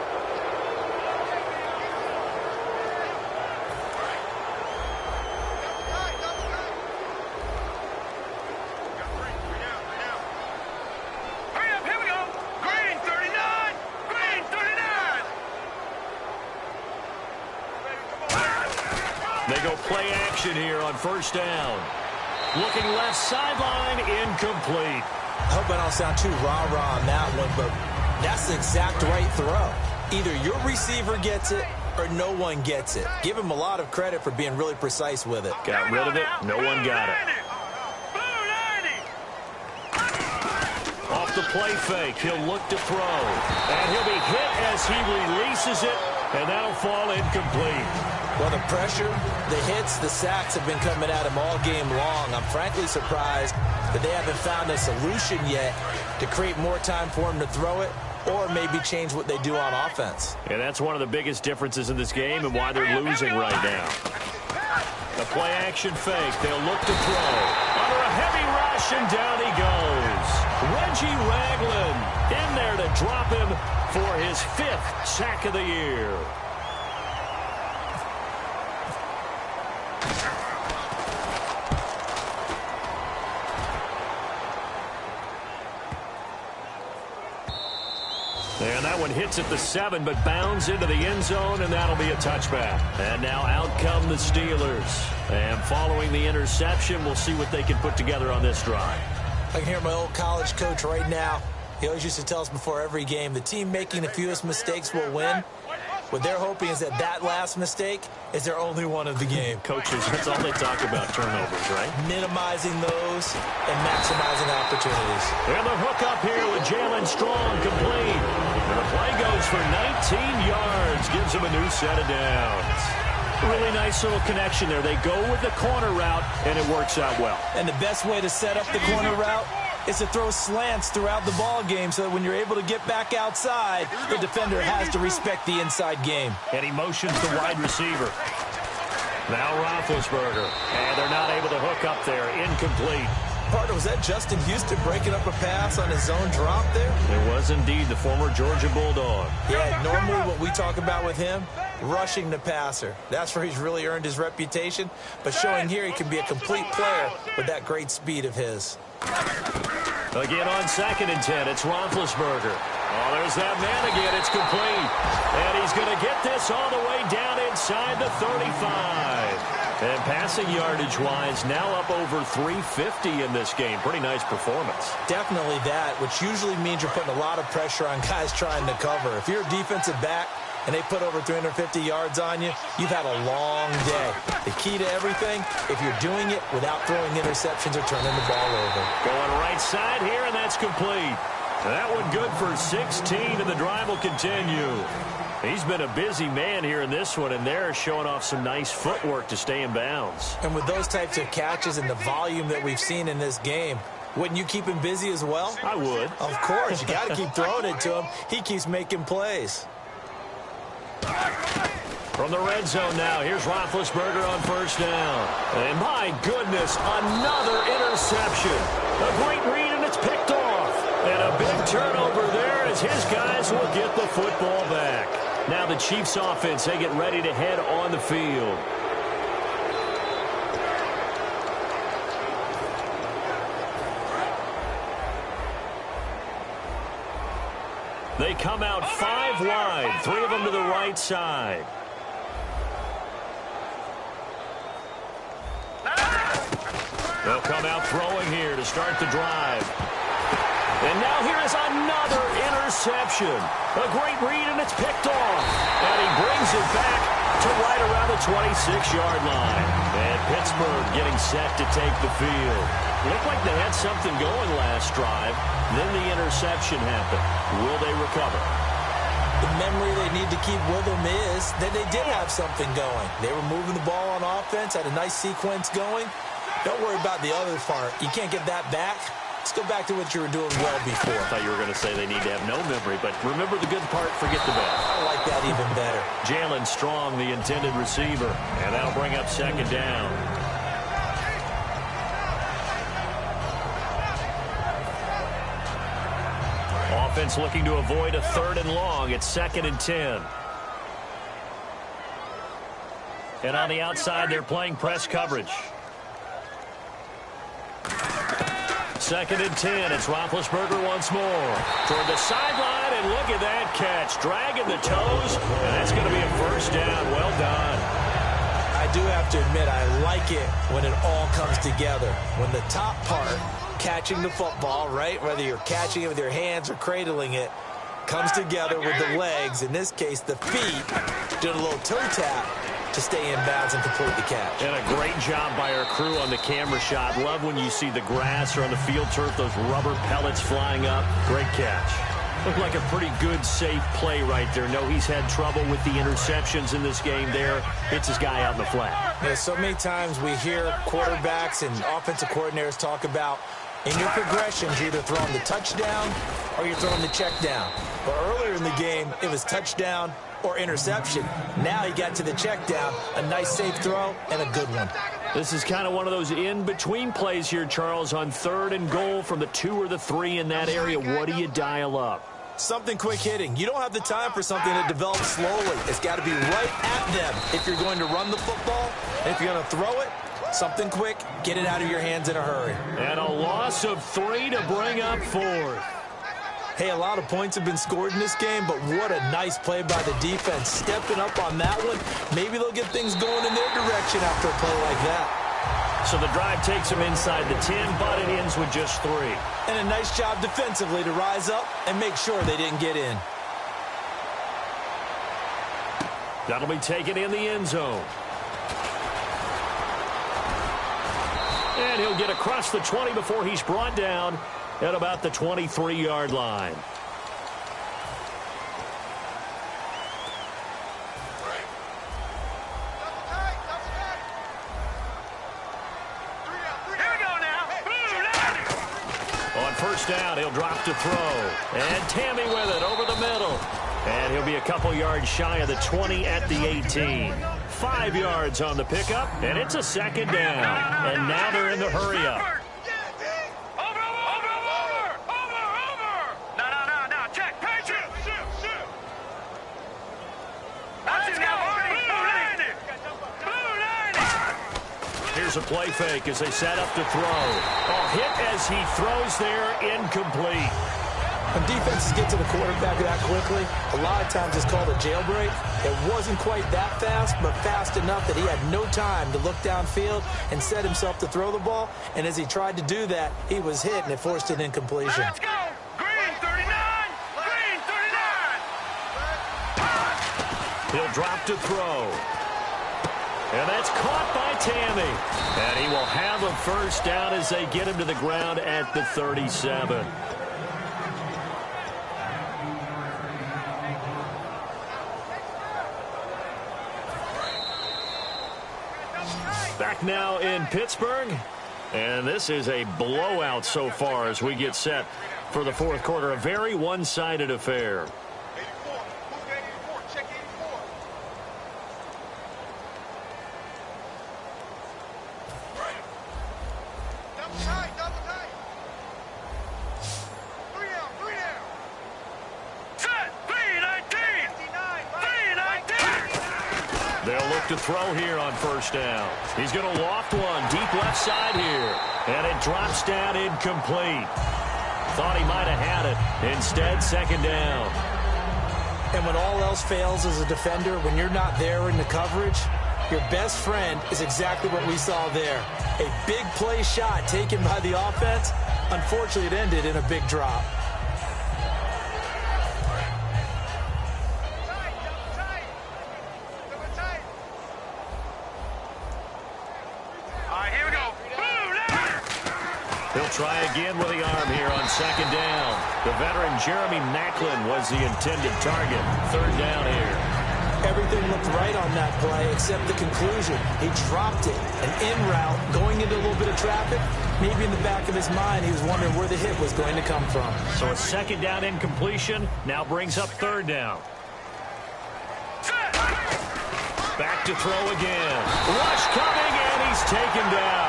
They go play action here on 1st down. Looking left sideline, incomplete. I hope I don't sound too rah-rah on that one, but that's the exact right throw. Either your receiver gets it or no one gets it. Give him a lot of credit for being really precise with it. Got rid of it. No one got it. Off the play fake, he'll look to throw. And he'll be hit as he releases it, and that'll fall incomplete. Well, the pressure, the hits, the sacks have been coming at him all game long. I'm frankly surprised that they haven't found a solution yet to create more time for him to throw it or maybe change what they do on offense. And that's one of the biggest differences in this game and why they're losing right now. The play action fake. They'll look to throw. Under a heavy rush, and down he goes. Reggie Ragland in there to drop him for his 5th sack of the year. one hits at the 7, but bounds into the end zone, and that'll be a touchback. And now out come the Steelers. And following the interception, we'll see what they can put together on this drive. I can hear my old college coach right now. He always used to tell us before every game, the team making the fewest mistakes will win. What they're hoping is that last mistake is their only one of the game. Coaches, that's all they talk about, turnovers, right? Minimizing those and maximizing opportunities. And the hook up here with Jalen Strong complete. And the play goes for 19 yards. Gives him a new set of downs. Really nice little connection there. They go with the corner route, and it works out well. And the best way to set up the corner route is to throw slants throughout the ball game so that when you're able to get back outside, the defender has to respect the inside game. And he motions the wide receiver. Now Roethlisberger. And they're not able to hook up there. Incomplete. Partner, was that Justin Houston breaking up a pass on his own drop there? It was indeed the former Georgia Bulldog. Yeah, normally what we talk about with him, rushing the passer. That's where he's really earned his reputation. But showing here he can be a complete player with that great speed of his. Again on 2nd and 10, it's Roethlisberger. Oh, there's that man again. It's complete. And he's going to get this all the way down inside the 35. And passing yardage-wise, now up over 350 in this game. Pretty nice performance. Definitely that, which usually means you're putting a lot of pressure on guys trying to cover. If you're a defensive back and they put over 350 yards on you, you've had a long day. The key to everything, if you're doing it without throwing interceptions or turning the ball over. Going right side here, and that's complete. That one good for 16, and the drive will continue. He's been a busy man here in this one, and they're showing off some nice footwork to stay in bounds. And with those types of catches and the volume that we've seen in this game, wouldn't you keep him busy as well? I would. Of course. You got to keep throwing it to him. He keeps making plays. From the red zone now, here's Roethlisberger on 1st down. And my goodness, another interception. A great read, and it's picked off. And a big turnover there as his guys will get the football back. Now the Chiefs offense, they get ready to head on the field. They come out 5 wide, 3 of them to the right side. They'll come out throwing here to start the drive. And now here is another interception. A great read, and it's picked off. And he brings it back to right around the 26-yard line. And Pittsburgh getting set to take the field. Looked like they had something going last drive. Then the interception happened. Will they recover? The memory they need to keep with them is that they did have something going. They were moving the ball on offense, had a nice sequence going. Don't worry about the other part. You can't get that back. Let's go back to what you were doing well before. I thought you were going to say they need to have no memory, but remember the good part, forget the bad. I like that even better. Jalen Strong, the intended receiver, and that'll bring up 2nd down. Offense looking to avoid a 3rd and long. It's 2nd and 10. And on the outside, they're playing press coverage. 2nd and 10. It's Roethlisberger once more. Toward the sideline, and look at that catch. Dragging the toes, and that's going to be a 1st down. Well done. I do have to admit, I like it when it all comes together. When the top part, catching the football, right, whether you're catching it with your hands or cradling it, comes together with the legs, in this case the feet, did a little toe tap to stay in bounds and complete the catch. And a great job by our crew on the camera shot. Love when you see the grass or on the field turf, those rubber pellets flying up. Great catch. Looked like a pretty good, safe play right there. No, he's had trouble with the interceptions in this game there. Hits his guy out in the flat. Yeah, so many times we hear quarterbacks and offensive coordinators talk about in your progressions, you're either throwing the touchdown or you're throwing the check down. But earlier in the game, it was touchdown or interception. Now he got to the check down, a nice safe throw, and a good one. This is kind of one of those in-between plays here, Charles, on 3rd and goal from the 2 or the 3 in that area. What do you dial up? Something quick hitting. You don't have the time for something that develops slowly. It's got to be right at them if you're going to run the football. And if you're going to throw it, something quick, get it out of your hands in a hurry. And a loss of 3 to bring up 4th. Hey, a lot of points have been scored in this game, but what a nice play by the defense. Stepping up on that one, maybe they'll get things going in their direction after a play like that. So the drive takes them inside the 10, but it ends with just 3. And a nice job defensively to rise up and make sure they didn't get in. That'll be taken in the end zone. And he'll get across the 20 before he's brought down at about the 23-yard line. On first down, he'll drop to throw. And Tammy with it over the middle. And he'll be a couple yards shy of the 20 at the 18. 5 yards on the pickup, and it's a second down. And now they're in the hurry-up. Here's a play fake as they set up to throw. Hit as he throws there, incomplete. When defenses get to the quarterback that quickly, a lot of times it's called a jailbreak. It wasn't quite that fast, but fast enough that he had no time to look downfield and set himself to throw the ball. And as he tried to do that, he was hit, and it forced an incompletion. Let's go! Green 39! Green 39! He'll drop to throw. And that's caught by Tammy. And he will have a first down as they get him to the ground at the 37. Back now in Pittsburgh. And this is a blowout so far as we get set for the fourth quarter. A very one-sided affair. 84. Who's getting 84? Check 84. Double tight, double tight. 3 down, 3 down. Set, 319. 319. They'll look to throw here on first down. He's going to loft one deep left side here. And it drops down incomplete. Thought he might have had it. Instead, second down. And when all else fails as a defender, when you're not there in the coverage, your best friend is exactly what we saw there. A big play shot taken by the offense. Unfortunately, it ended in a big drop. He'll try again with the arm here on second down. The veteran Jeremy Maclin was the intended target. Third down here. Everything looked right on that play except the conclusion. He dropped it. An in route, going into a little bit of traffic. Maybe in the back of his mind, he was wondering where the hit was going to come from. So a second down incompletion now brings up third down. Back to throw again. Rush coming, and he's taken down.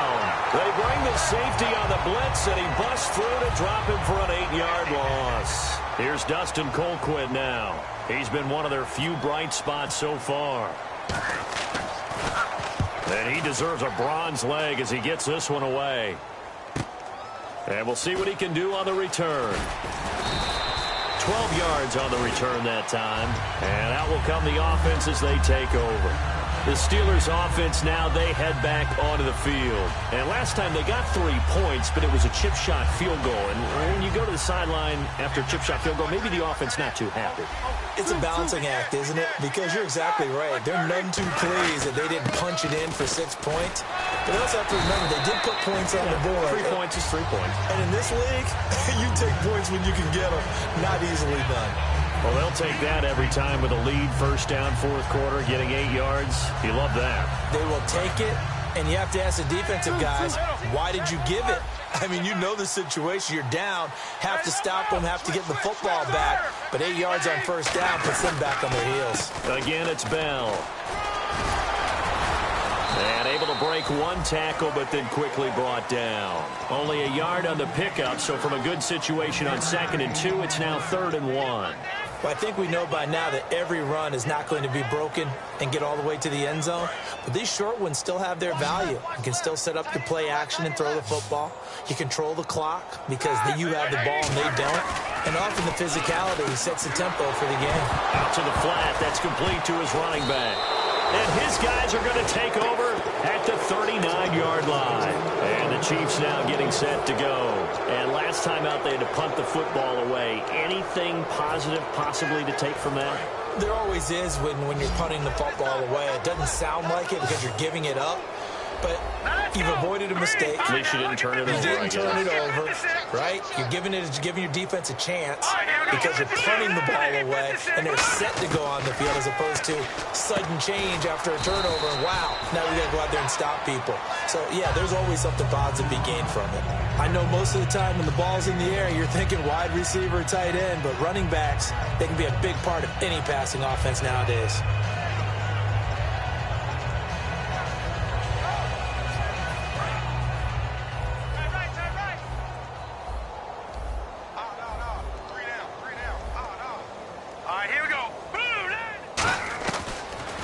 They bring the safety on the blitz, and he busts through to drop him for an 8-yard loss. Here's Dustin Colquitt now. He's been one of their few bright spots so far. And he deserves a bronze leg as he gets this one away. And we'll see what he can do on the return. 12 yards on the return that time. And out will come the offense as they take over. The Steelers offense now, they head back onto the field. And last time they got 3 points, but it was a chip shot field goal. And when you go to the sideline after a chip shot field goal, maybe the offense not too happy. It's a balancing act, isn't it? Because you're exactly right. They're none too pleased that they didn't punch it in for 6 points. But they also have to remember they did put points on the board. 3 points is 3 points. And in this league, you take points when you can get them. Not easily done. Well, they'll take that every time with a lead, first down, fourth quarter, getting 8 yards. You love that. They will take it, and you have to ask the defensive guys, why did you give it? I mean, you know the situation. You're down, have to stop them, have to get the football back. But 8 yards on first down puts them back on their heels. Again, it's Bell. And able to break one tackle, but then quickly brought down. Only a yard on the pickup, so from a good situation on 2nd and 2, it's now 3rd and 1. Well, I think we know by now that every run is not going to be broken and get all the way to the end zone. But these short ones still have their value. You can still set up the play action and throw the football. You control the clock because you have the ball and they don't. And often the physicality sets the tempo for the game. Out to the flat. That's complete to his running back. And his guys are going to take over at the 39-yard line. And the Chiefs now getting set to go. And last time out, they had to punt the football away. Anything positive possibly to take from that? There always is when you're punting the football away. It doesn't sound like it because you're giving it up. But you've avoided a mistake. At least you didn't turn it over. You didn't turn it over, right? You're giving your defense a chance because you're punting the ball away, and they're set to go on the field as opposed to sudden change after a turnover. And wow, now we got to go out there and stop people. So, yeah, there's always something positive to be gained from it. I know most of the time when the ball's in the air, you're thinking wide receiver, tight end, but running backs, they can be a big part of any passing offense nowadays.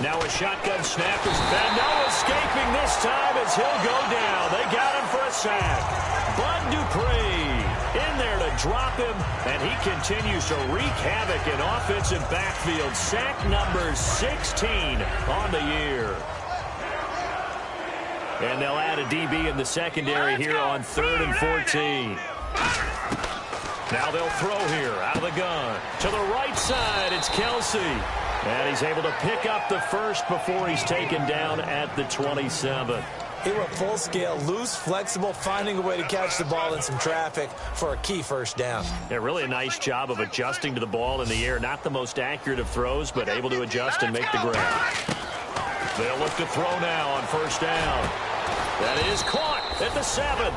Now a shotgun snap is bad. No escaping this time as he'll go down. They got him for a sack. Bud Dupree in there to drop him, and he continues to wreak havoc in offensive backfield. Sack number 16 on the year. And they'll add a DB in the secondary here on 3rd and 14. Now they'll throw here out of the gun. To the right side, it's Kelsey. And he's able to pick up the first before he's taken down at the 27. He went full scale, loose, flexible, finding a way to catch the ball in some traffic for a key first down. Yeah, really a nice job of adjusting to the ball in the air. Not the most accurate of throws, but able to adjust and make the grab. They'll look to throw now on first down. That is caught at the 7.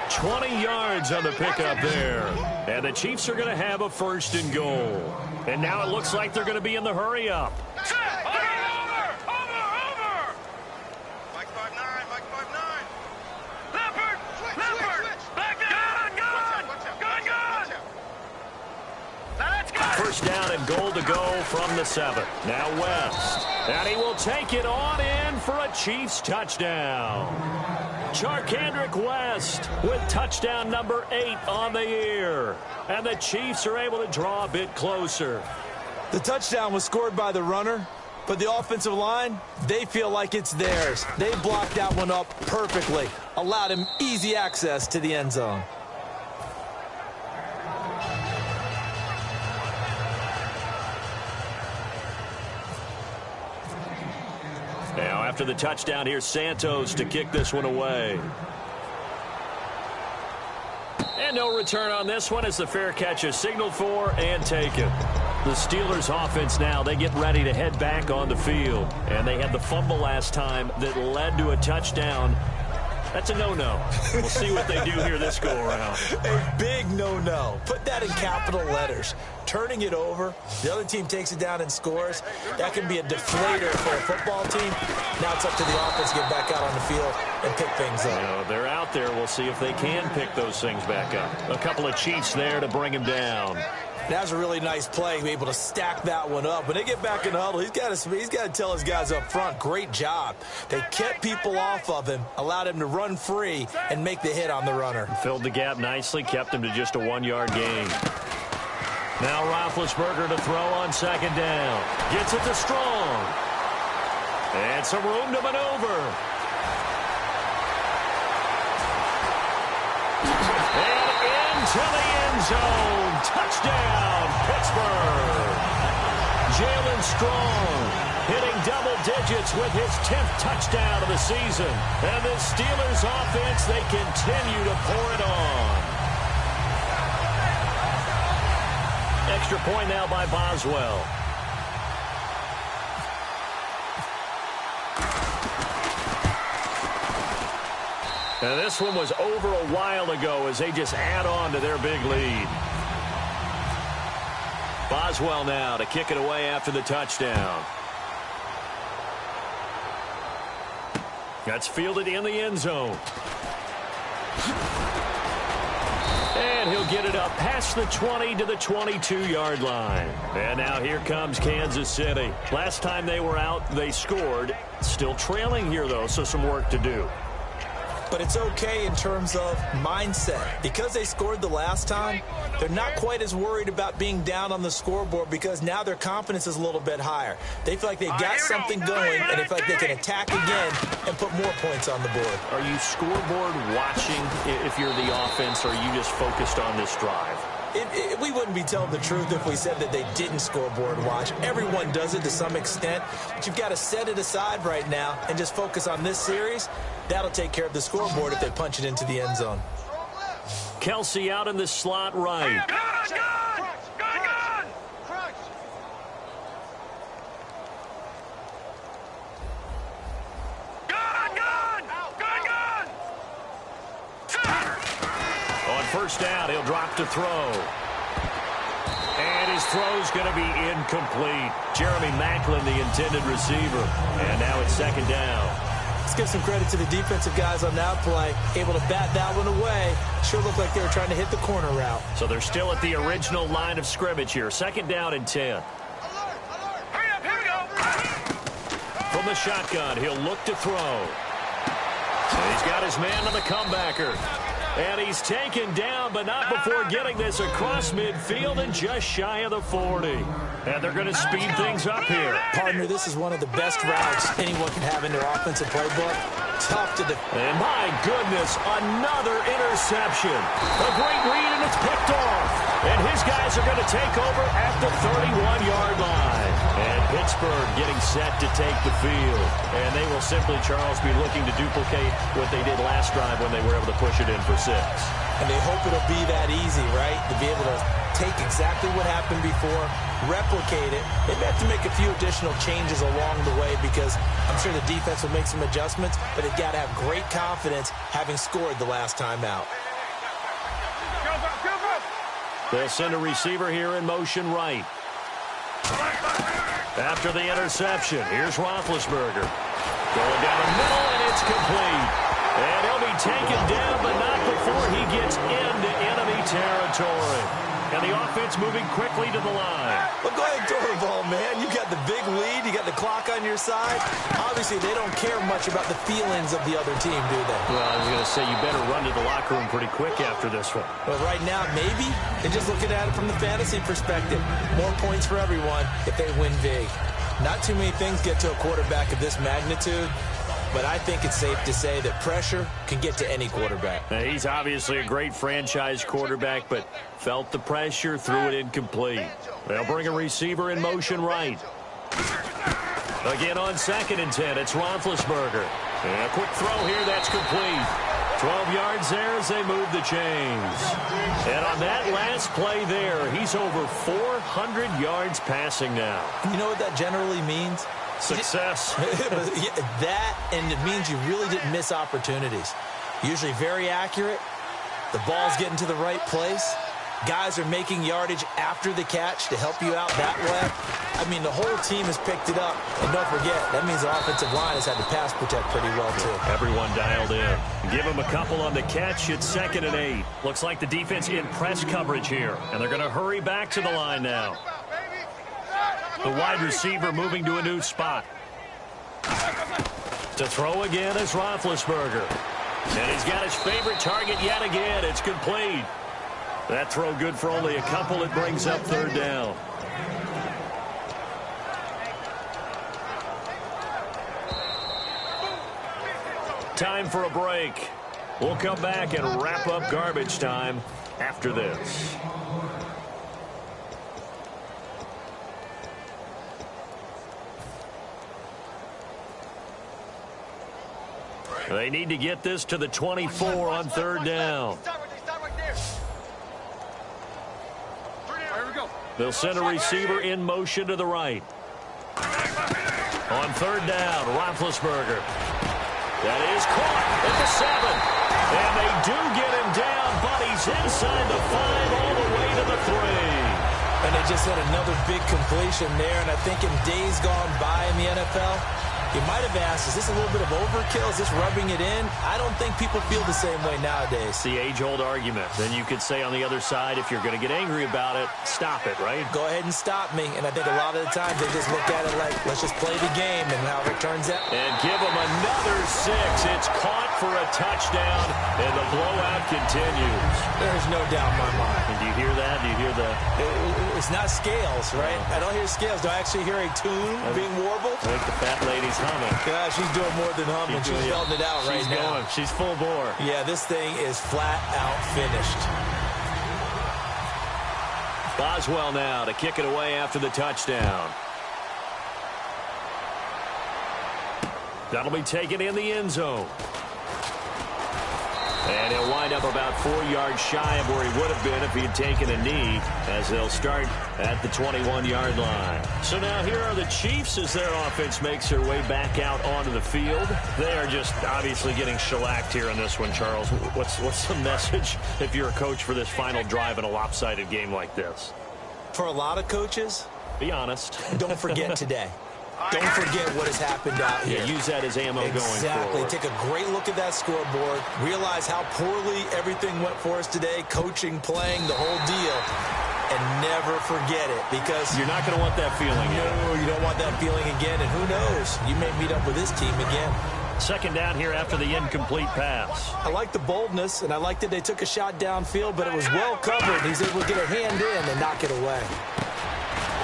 20 yards on the pickup there. And the Chiefs are going to have a 1st and goal. And now it looks like they're going to be in the hurry-up. Over! Mike 5'9", Mike 5'9". Leopard! Back down! Gun! Let's go! First down and goal to go from the 7. Now West. And he will take it on in for a Chiefs touchdown. Charcandrick West with touchdown number 8 on the year. And the Chiefs are able to draw a bit closer. The touchdown was scored by the runner, but the offensive line, they feel like it's theirs. They blocked that one up perfectly, allowed him easy access to the end zone. Now, after the touchdown, here's Santos to kick this one away. And no return on this one as the fair catch is signaled for and taken. The Steelers offense now, they get ready to head back on the field. And they had the fumble last time that led to a touchdown. That's a no-no. We'll see what they do here this go-around. A big no-no. Put that in capital letters. Turning it over, the other team takes it down and scores. That can be a deflator for a football team. Now it's up to the offense to get back out on the field and pick things up. You know, they're out there. We'll see if they can pick those things back up. A couple of Chiefs there to bring him down. That was a really nice play, be able to stack that one up. When they get back in the huddle, he's got to tell his guys up front, great job. They kept people off of him, allowed him to run free and make the hit on the runner. Filled the gap nicely, kept him to just a 1-yard gain. Now Roethlisberger to throw on 2nd down. Gets it to Strong. And some room to maneuver. And into the end zone. Touchdown, Pittsburgh. Jalen Strong hitting double digits with his 10th touchdown of the season. And the Steelers offense, they continue to pour it on. Extra point now by Boswell. And this one was over a while ago as they just add on to their big lead. Boswell now to kick it away after the touchdown. That's fielded in the end zone. And he'll get it up past the 20 to the 22-yard line. And now here comes Kansas City. Last time they were out, they scored. Still trailing here, though, so some work to do. But it's okay in terms of mindset. Because they scored the last time, they're not quite as worried about being down on the scoreboard because now their confidence is a little bit higher. They feel like they've got something going, and they feel like they can attack again and put more points on the board. Are you scoreboard watching if you're the offense, or are you just focused on this drive? We wouldn't be telling the truth if we said that they didn't scoreboard watch. Everyone does it to some extent, but you've got to set it aside right now and just focus on this series. That'll take care of the scoreboard if they punch it into the end zone. Kelsey out in the slot right. On first down, he'll drop to throw. And his throw's going to be incomplete. Jeremy Maclin, the intended receiver. And now it's second down. Let's give some credit to the defensive guys on that play. Able to bat that one away. Sure looked like they were trying to hit the corner route. So they're still at the original line of scrimmage here. Second down and 10. Hurry up, here we go. From the shotgun, he'll look to throw. And he's got his man to the comebacker. And he's taken down, but not before getting this across midfield and just shy of the 40. And they're going to speed things up here. Partner, this is one of the best routes anyone can have in their offensive playbook. Tough to defend. And my goodness, another interception. A great read, and it's picked off. And his guys are going to take over at the 31-yard line. And Pittsburgh getting set to take the field. And they will simply, Charles, be looking to duplicate what they did last drive when they were able to push it in for 6. And they hope it'll be that easy, right? To be able to take exactly what happened before, replicate it. They may have to make a few additional changes along the way because I'm sure the defense will make some adjustments, but they've got to have great confidence having scored the last time out. They'll send a receiver here in motion right. After the interception, here's Roethlisberger. Going down the middle, and it's complete. And he'll be taken down, but not before he gets into enemy territory. And the offense moving quickly to the line. Well, go ahead, throw the ball, man. You got the big lead. You got the clock on your side. Obviously, they don't care much about the feelings of the other team, do they? Well, I was going to say, you better run to the locker room pretty quick after this one. Well, right now, maybe. They're just looking at it from the fantasy perspective. More points for everyone if they win big. Not too many things get to a quarterback of this magnitude. But I think it's safe to say that pressure can get to any quarterback. Now, he's obviously a great franchise quarterback, but felt the pressure, threw it incomplete. They'll bring a receiver in motion right. Again on 2nd and 10, it's Roethlisberger. And a quick throw here, that's complete. 12 yards there as they move the chains. And on that last play there, he's over 400 yards passing now. You know what that generally means? Success. That, and it means you really didn't miss opportunities. Usually very accurate. The ball's getting to the right place. Guys are making yardage after the catch to help you out that way. I mean, the whole team has picked it up. And don't forget, that means the offensive line has had to pass protect pretty well, too. Everyone dialed in. Give him a couple on the catch. It's 2nd and 8. Looks like the defense in press coverage here. And they're going to hurry back to the line now. The wide receiver moving to a new spot. To throw again is Roethlisberger. And he's got his favorite target yet again. It's complete. That throw good for only a couple. It brings up 3rd down. Time for a break. We'll come back and wrap up garbage time after this. They need to get this to the 24 on 3rd down. They'll send a receiver in motion to the right. On 3rd down, Roethlisberger. That is caught at the 7. And they do get him down, but he's inside the 5 all the way to the 3. And they just had another big completion there. And I think in days gone by in the NFL, He might have asked, is this a little bit of overkill? Is this rubbing it in? I don't think people feel the same way nowadays. It's the age-old argument. Then you could say on the other side, if you're going to get angry about it, stop it, right? Go ahead and stop me. And I think a lot of the times they just look at it like, let's just play the game and however it turns out. And give him another 6. It's caught for a touchdown, and the blowout continues. There's no doubt in my mind. And do you hear that? Do you hear the... It's not scales, right? I don't hear scales. Do I actually hear a tune being warbled? I think the fat lady's humming. Yeah, she's doing more than humming. She's belting it out right now. She's full bore. Yeah, this thing is flat out finished. Boswell now to kick it away after the touchdown. That'll be taken in the end zone. And he'll wind up about 4 yards shy of where he would have been if he had taken a knee, as they'll start at the 21-yard line. So now here are the Chiefs as their offense makes their way back out onto the field. They are just obviously getting shellacked here in this one, Charles. What's the message if you're a coach for this final drive in a lopsided game like this? For a lot of coaches, be honest. Don't forget today. Don't forget what has happened out here. Yeah, use that as ammo going forward. Exactly. Take a great look at that scoreboard. Realize how poorly everything went for us today. Coaching, playing, the whole deal. And never forget it, because you're not going to want that feeling again. No, you don't want that feeling again. And who knows? You may meet up with this team again. Second down here after the incomplete pass. I like the boldness, and I like that they took a shot downfield, but it was well covered. He's able to get a hand in and knock it away.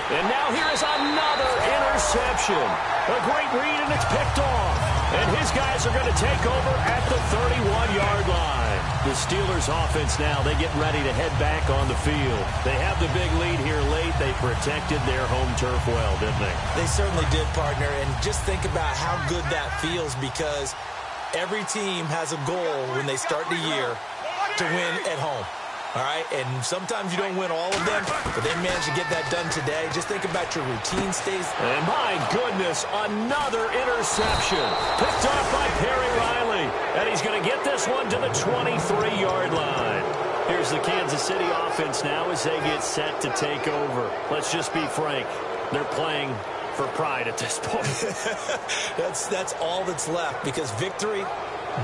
And now here is another interception. A great read, and it's picked off. And his guys are going to take over at the 31-yard line. The Steelers' offense now, they get ready to head back on the field. They have the big lead here late. They protected their home turf well, didn't they? They certainly did, partner. And just think about how good that feels, because every team has a goal when they start the year to win at home. All right, and sometimes you don't win all of them, but they managed to get that done today. Just think about your routine stays. And my goodness, another interception. Picked off by Perry Riley. And he's going to get this one to the 23-yard line. Here's the Kansas City offense now as they get set to take over. Let's just be frank. They're playing for pride at this point. That's all that's left, because victory,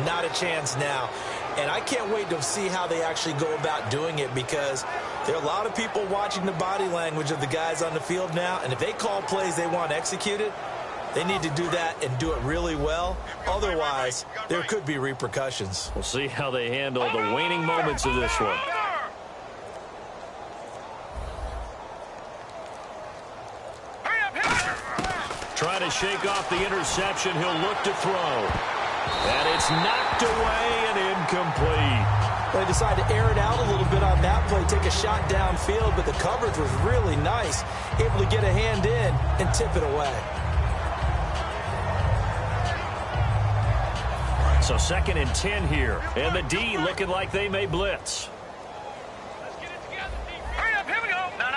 not a chance now. And I can't wait to see how they actually go about doing it, because there are a lot of people watching the body language of the guys on the field now. And if they call plays they want executed, they need to do that and do it really well. Otherwise, there could be repercussions. We'll see how they handle the waning moments of this one. Trying to shake off the interception. He'll look to throw. And it's knocked away and incomplete. They decided to air it out a little bit on that play, take a shot downfield, but the coverage was really nice. Able to get a hand in and tip it away. So 2nd and 10 here. And the D looking like they may blitz. Let's get it together, D. Hurry up, here we go. No.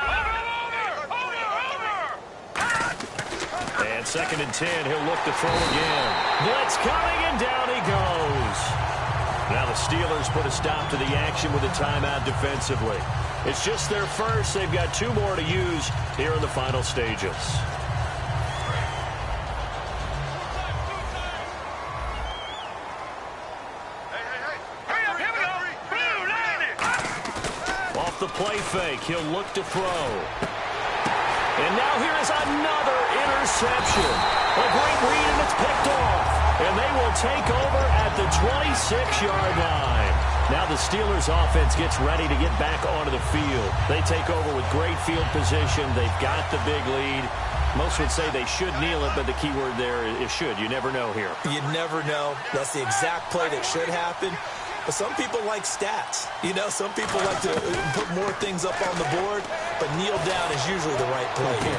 And 2nd and 10, he'll look to throw again. Blitz coming, and down he goes. Now the Steelers put a stop to the action with a timeout defensively. It's just their first. They've got 2 more to use here in the final stages. Hurry up, here we go. Blue, line it. Off the play fake, he'll look to throw. And now here is another interception. A great read, and it's picked off. And they will take over at the 26-yard line. Now the Steelers offense gets ready to get back onto the field. They take over with great field position. They've got the big lead. Most would say they should kneel it, but the key word there is should. You never know here. You never know. That's the exact play that should happen. But some people like stats. You know, some people like to put more things up on the board, but kneel down is usually the right play here.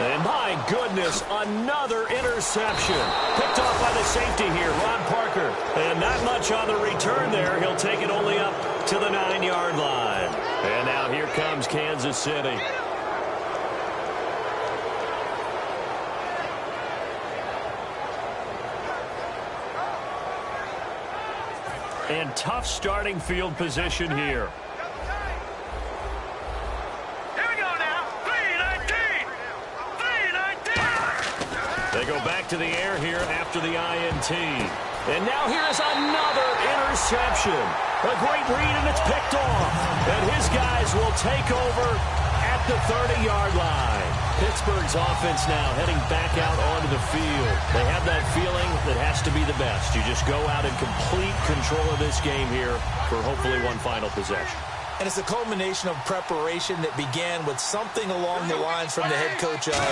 And my goodness, another interception. Picked off by the safety here, Ron Parker. And not much on the return there. He'll take it only up to the 9-yard line. And now here comes Kansas City. And tough starting field position here. Here we go now. 3-19. 3-19. They go back to the air here after the INT. And now here is another interception. A great read, and it's picked off. And his guys will take over at the 30-yard line. Pittsburgh's offense now heading back out onto the field. They have that feeling that has to be the best. You just go out in complete control of this game here for hopefully one final possession. And it's a culmination of preparation that began with something along the lines from the head coach of,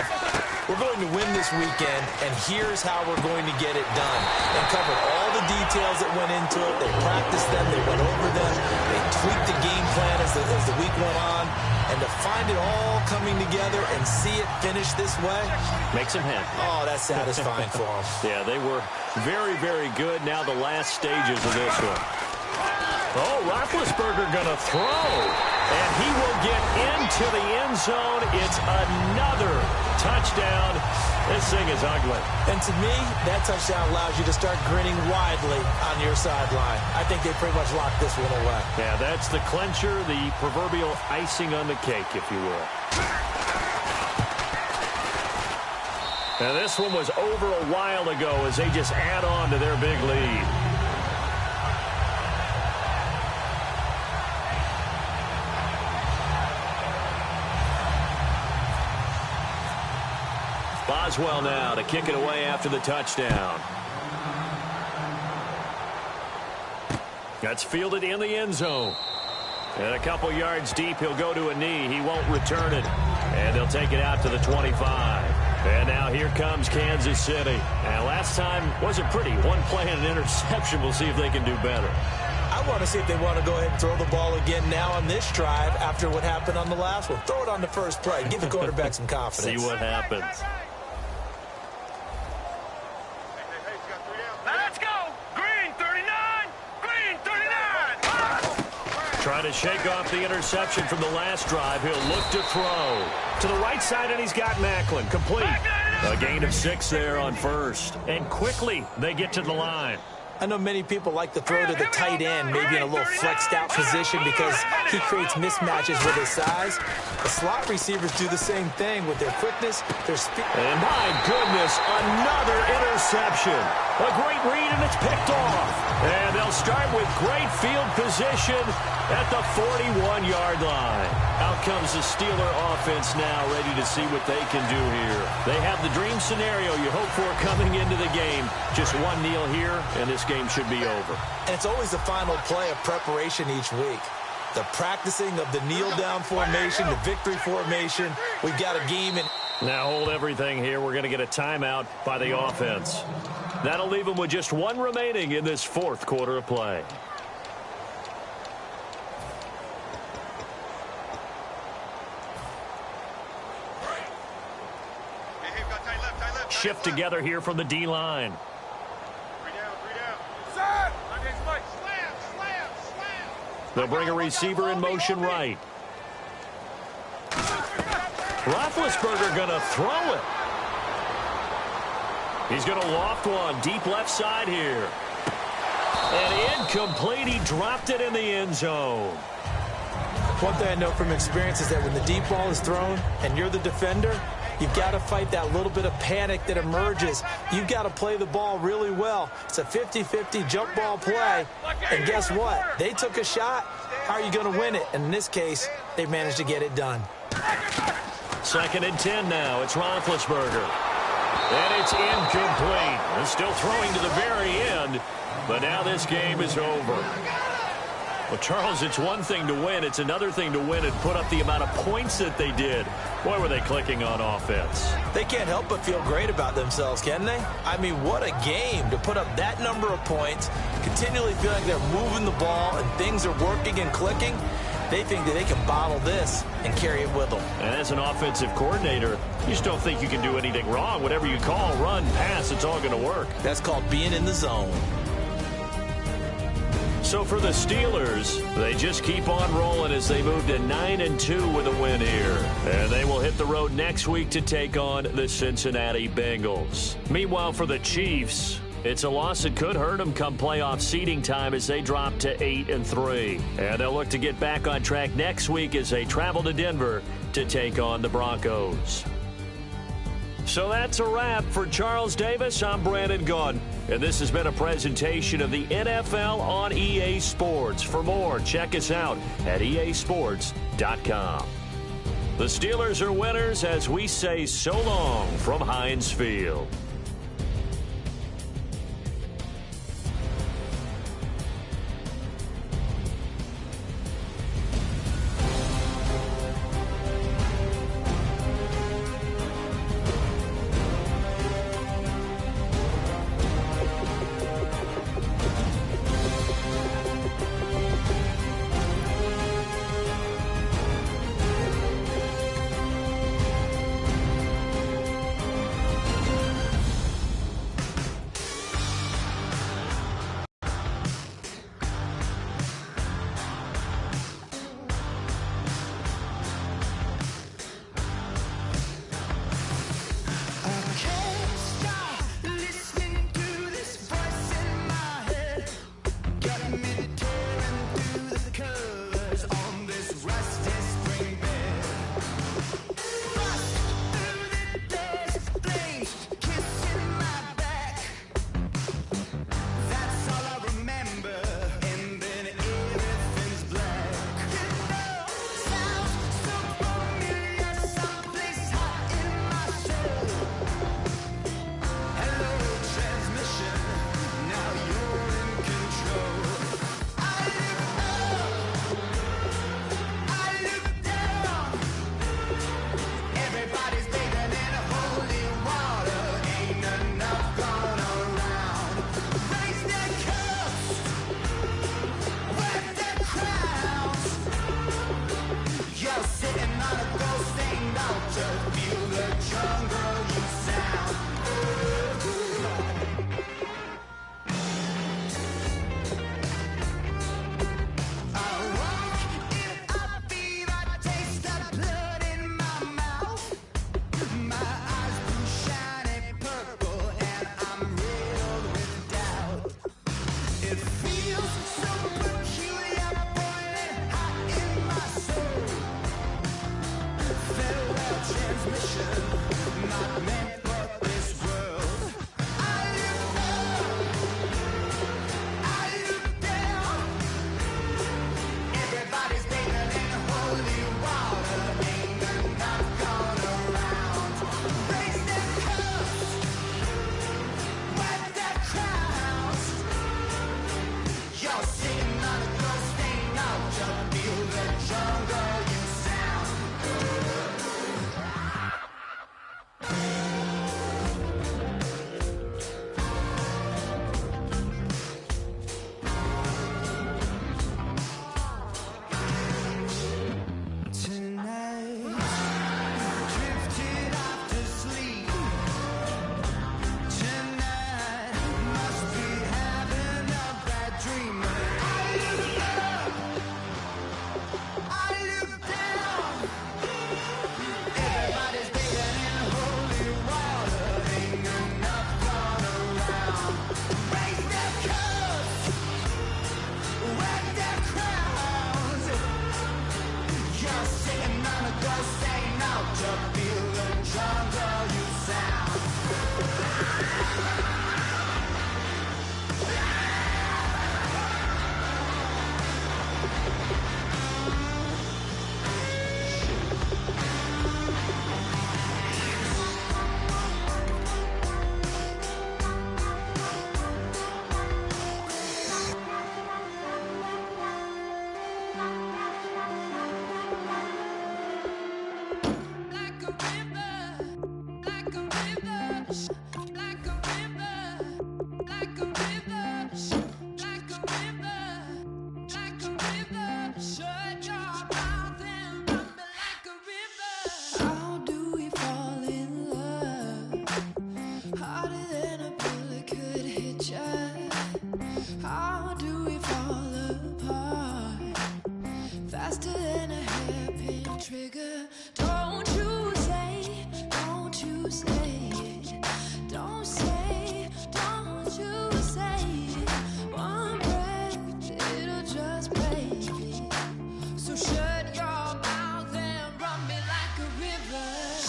we're going to win this weekend, and here's how we're going to get it done. And covered all the details that went into it. They practiced them. They went over them. They tweaked the game plan as the week went on. And to find it all coming together and see it finish this way, makes him happy. Oh, that's satisfying for them. Yeah, they were very, very good. Now the last stages of this one. Oh, Roethlisberger going to throw. And he will get into the end zone. It's another touchdown. This thing is ugly. And to me, that touchdown allows you to start grinning widely on your sideline. I think they pretty much locked this one away. Yeah, that's the clincher, the proverbial icing on the cake, if you will. Now, this one was over a while ago as they just add on to their big lead. Boswell now to kick it away after the touchdown. That's fielded in the end zone. And a couple yards deep, he'll go to a knee. He won't return it. And they'll take it out to the 25. And now here comes Kansas City. And last time wasn't pretty. One play and an interception. We'll see if they can do better. I want to see if they want to go ahead and throw the ball again now on this drive after what happened on the last one. Throw it on the first play. Give the quarterback some confidence. See what happens. Let's go! Green 39! Green 39! Trying to shake off the interception from the last drive. He'll look to throw. To the right side, and he's got Macklin. Complete. A gain of 6 there on first. And quickly, they get to the line. I know many people like to throw to the tight end, maybe in a little flexed out position because he creates mismatches with his size. The slot receivers do the same thing with their quickness, their speed. And my goodness, another interception. A great read, and it's picked off. And they'll start with great field position at the 41-yard line. Out comes the Steeler offense now, ready to see what they can do here. They have the dream scenario you hope for coming into the game. Just one kneel here, and this game should be over. And it's always the final play of preparation each week. The practicing of the kneel-down formation, the victory formation. We've got a game in. Now hold everything here. We're going to get a timeout by the offense. That'll leave them with just one remaining in this fourth quarter of play. Shift together here from the D-line. They'll bring a receiver in motion right. Roethlisberger going to throw it. He's going to loft one deep left side here. And incomplete. He dropped it in the end zone. One thing I know from experience is that when the deep ball is thrown and you're the defender, you've got to fight that little bit of panic that emerges. You've got to play the ball really well. It's a 50-50 jump ball play. And guess what? They took a shot. How are you going to win it? And in this case, they managed to get it done. 2nd and 10 now. It's Roethlisberger. And it's incomplete. They're still throwing to the very end. But now this game is over. Well, Charles, it's one thing to win. It's another thing to win and put up the amount of points that they did. Boy, were they clicking on offense. They can't help but feel great about themselves, can they? I mean, what a game to put up that number of points, continually feeling like they're moving the ball and things are working and clicking. They think that they can bottle this and carry it with them. And as an offensive coordinator, you just don't think you can do anything wrong. Whatever you call, run, pass, it's all going to work. That's called being in the zone. So for the Steelers, they just keep on rolling as they move to 9-2 with a win here. And they will hit the road next week to take on the Cincinnati Bengals. Meanwhile, for the Chiefs, it's a loss that could hurt them come playoff seeding time as they drop to 8-3. And they'll look to get back on track next week as they travel to Denver to take on the Broncos. So that's a wrap for Charles Davis. I'm Brandon Gaudin, and this has been a presentation of the NFL on EA Sports. For more, check us out at easports.com. The Steelers are winners as we say so long from Heinz Field.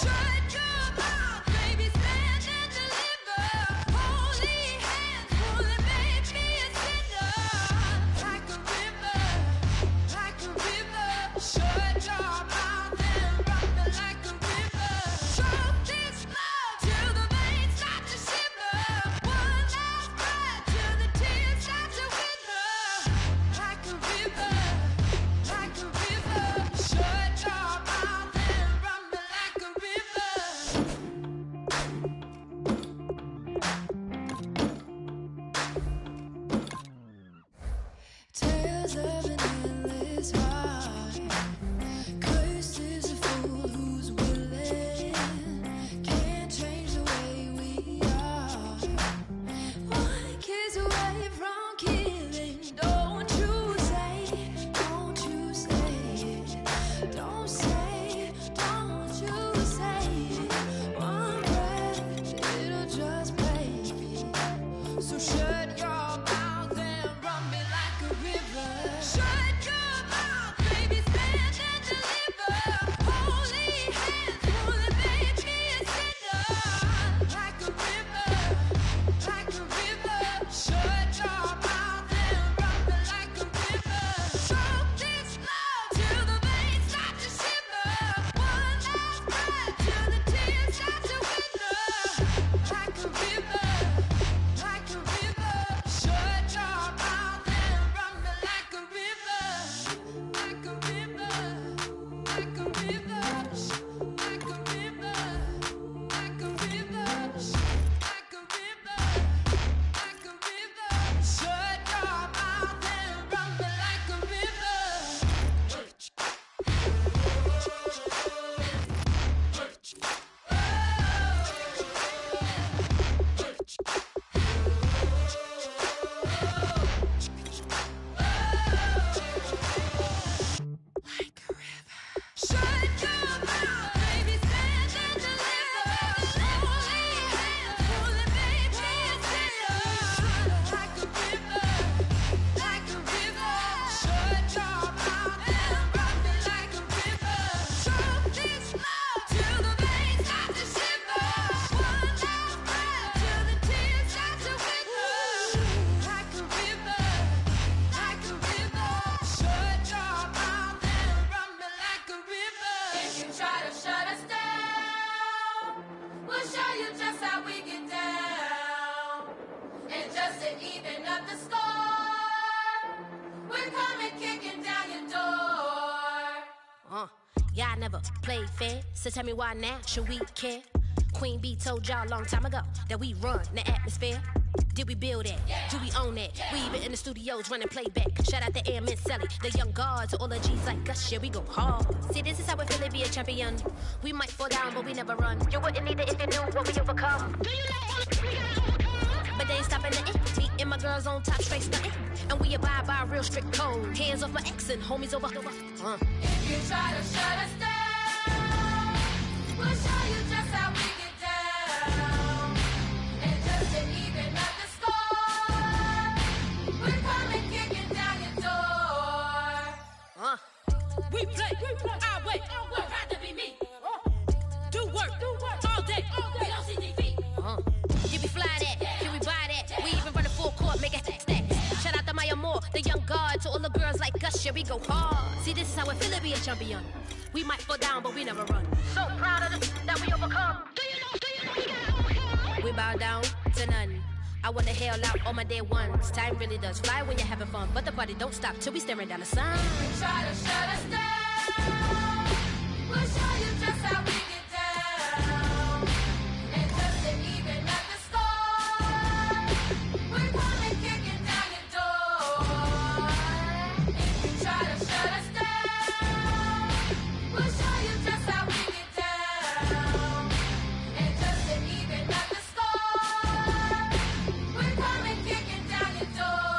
Shut your mouth, baby. Y'all never played fair, so tell me why now should we care? Queen B told y'all a long time ago that we run the atmosphere. Did we build it? Do we own it? We even in the studios running playback. Shout out to Airman Sally, the young guards, all the G's like us. Yeah, we go hard. See, this is how we feel to be a champion. We might fall down, but we never run. You wouldn't need it if you knew what we overcome. Do you know what we gotta overcome? But they ain't stopping nothing. Me and my girls on top, straight stunting. And we abide by a real strict code. Hands off my ex and homies over. If you try to shut us down, we'll show you just how we get down. And just to even up the score, we're coming kicking down your door. We play our way. Work hard to be me. Do work all day. We don't see defeat. Can we fly that? Can we buy that? We even run a full court, make it stack. Shout out to Maya Moore, the young guard, to all the girls like us. Yeah, we go hard. See, this is how it feel to be a champion. We might fall down, but we never run. So proud of this that we overcome. Do you know we gotta overcome? We bow down to none. I wanna hail out all my day ones. Time really does fly when you're having fun, but the party don't stop till we staring down the sun. You try to shut us down, we'll show you just how we get down. And just to even up the score, we're coming kicking down your door. If you try to shut us down, we'll show you just how we get down. And just to even up the score, we're coming kicking down your door.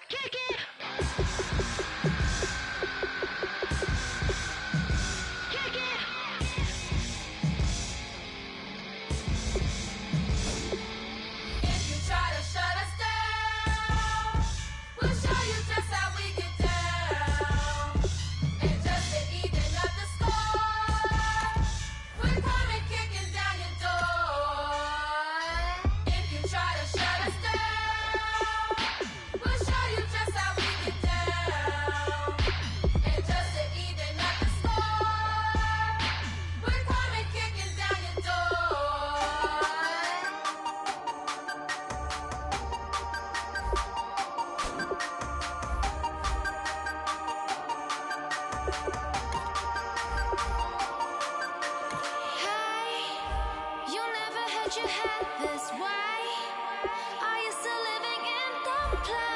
Kick it! Kick it! If you try to shut us down, we'll show you just how we get down. And just to even up the score, we're coming kicking down your door. If you try to shut us down, we'll show you just how we get down. And just to even up the score, we're coming kicking down your door. Hey, you never had your head this way. Are you still living in the play?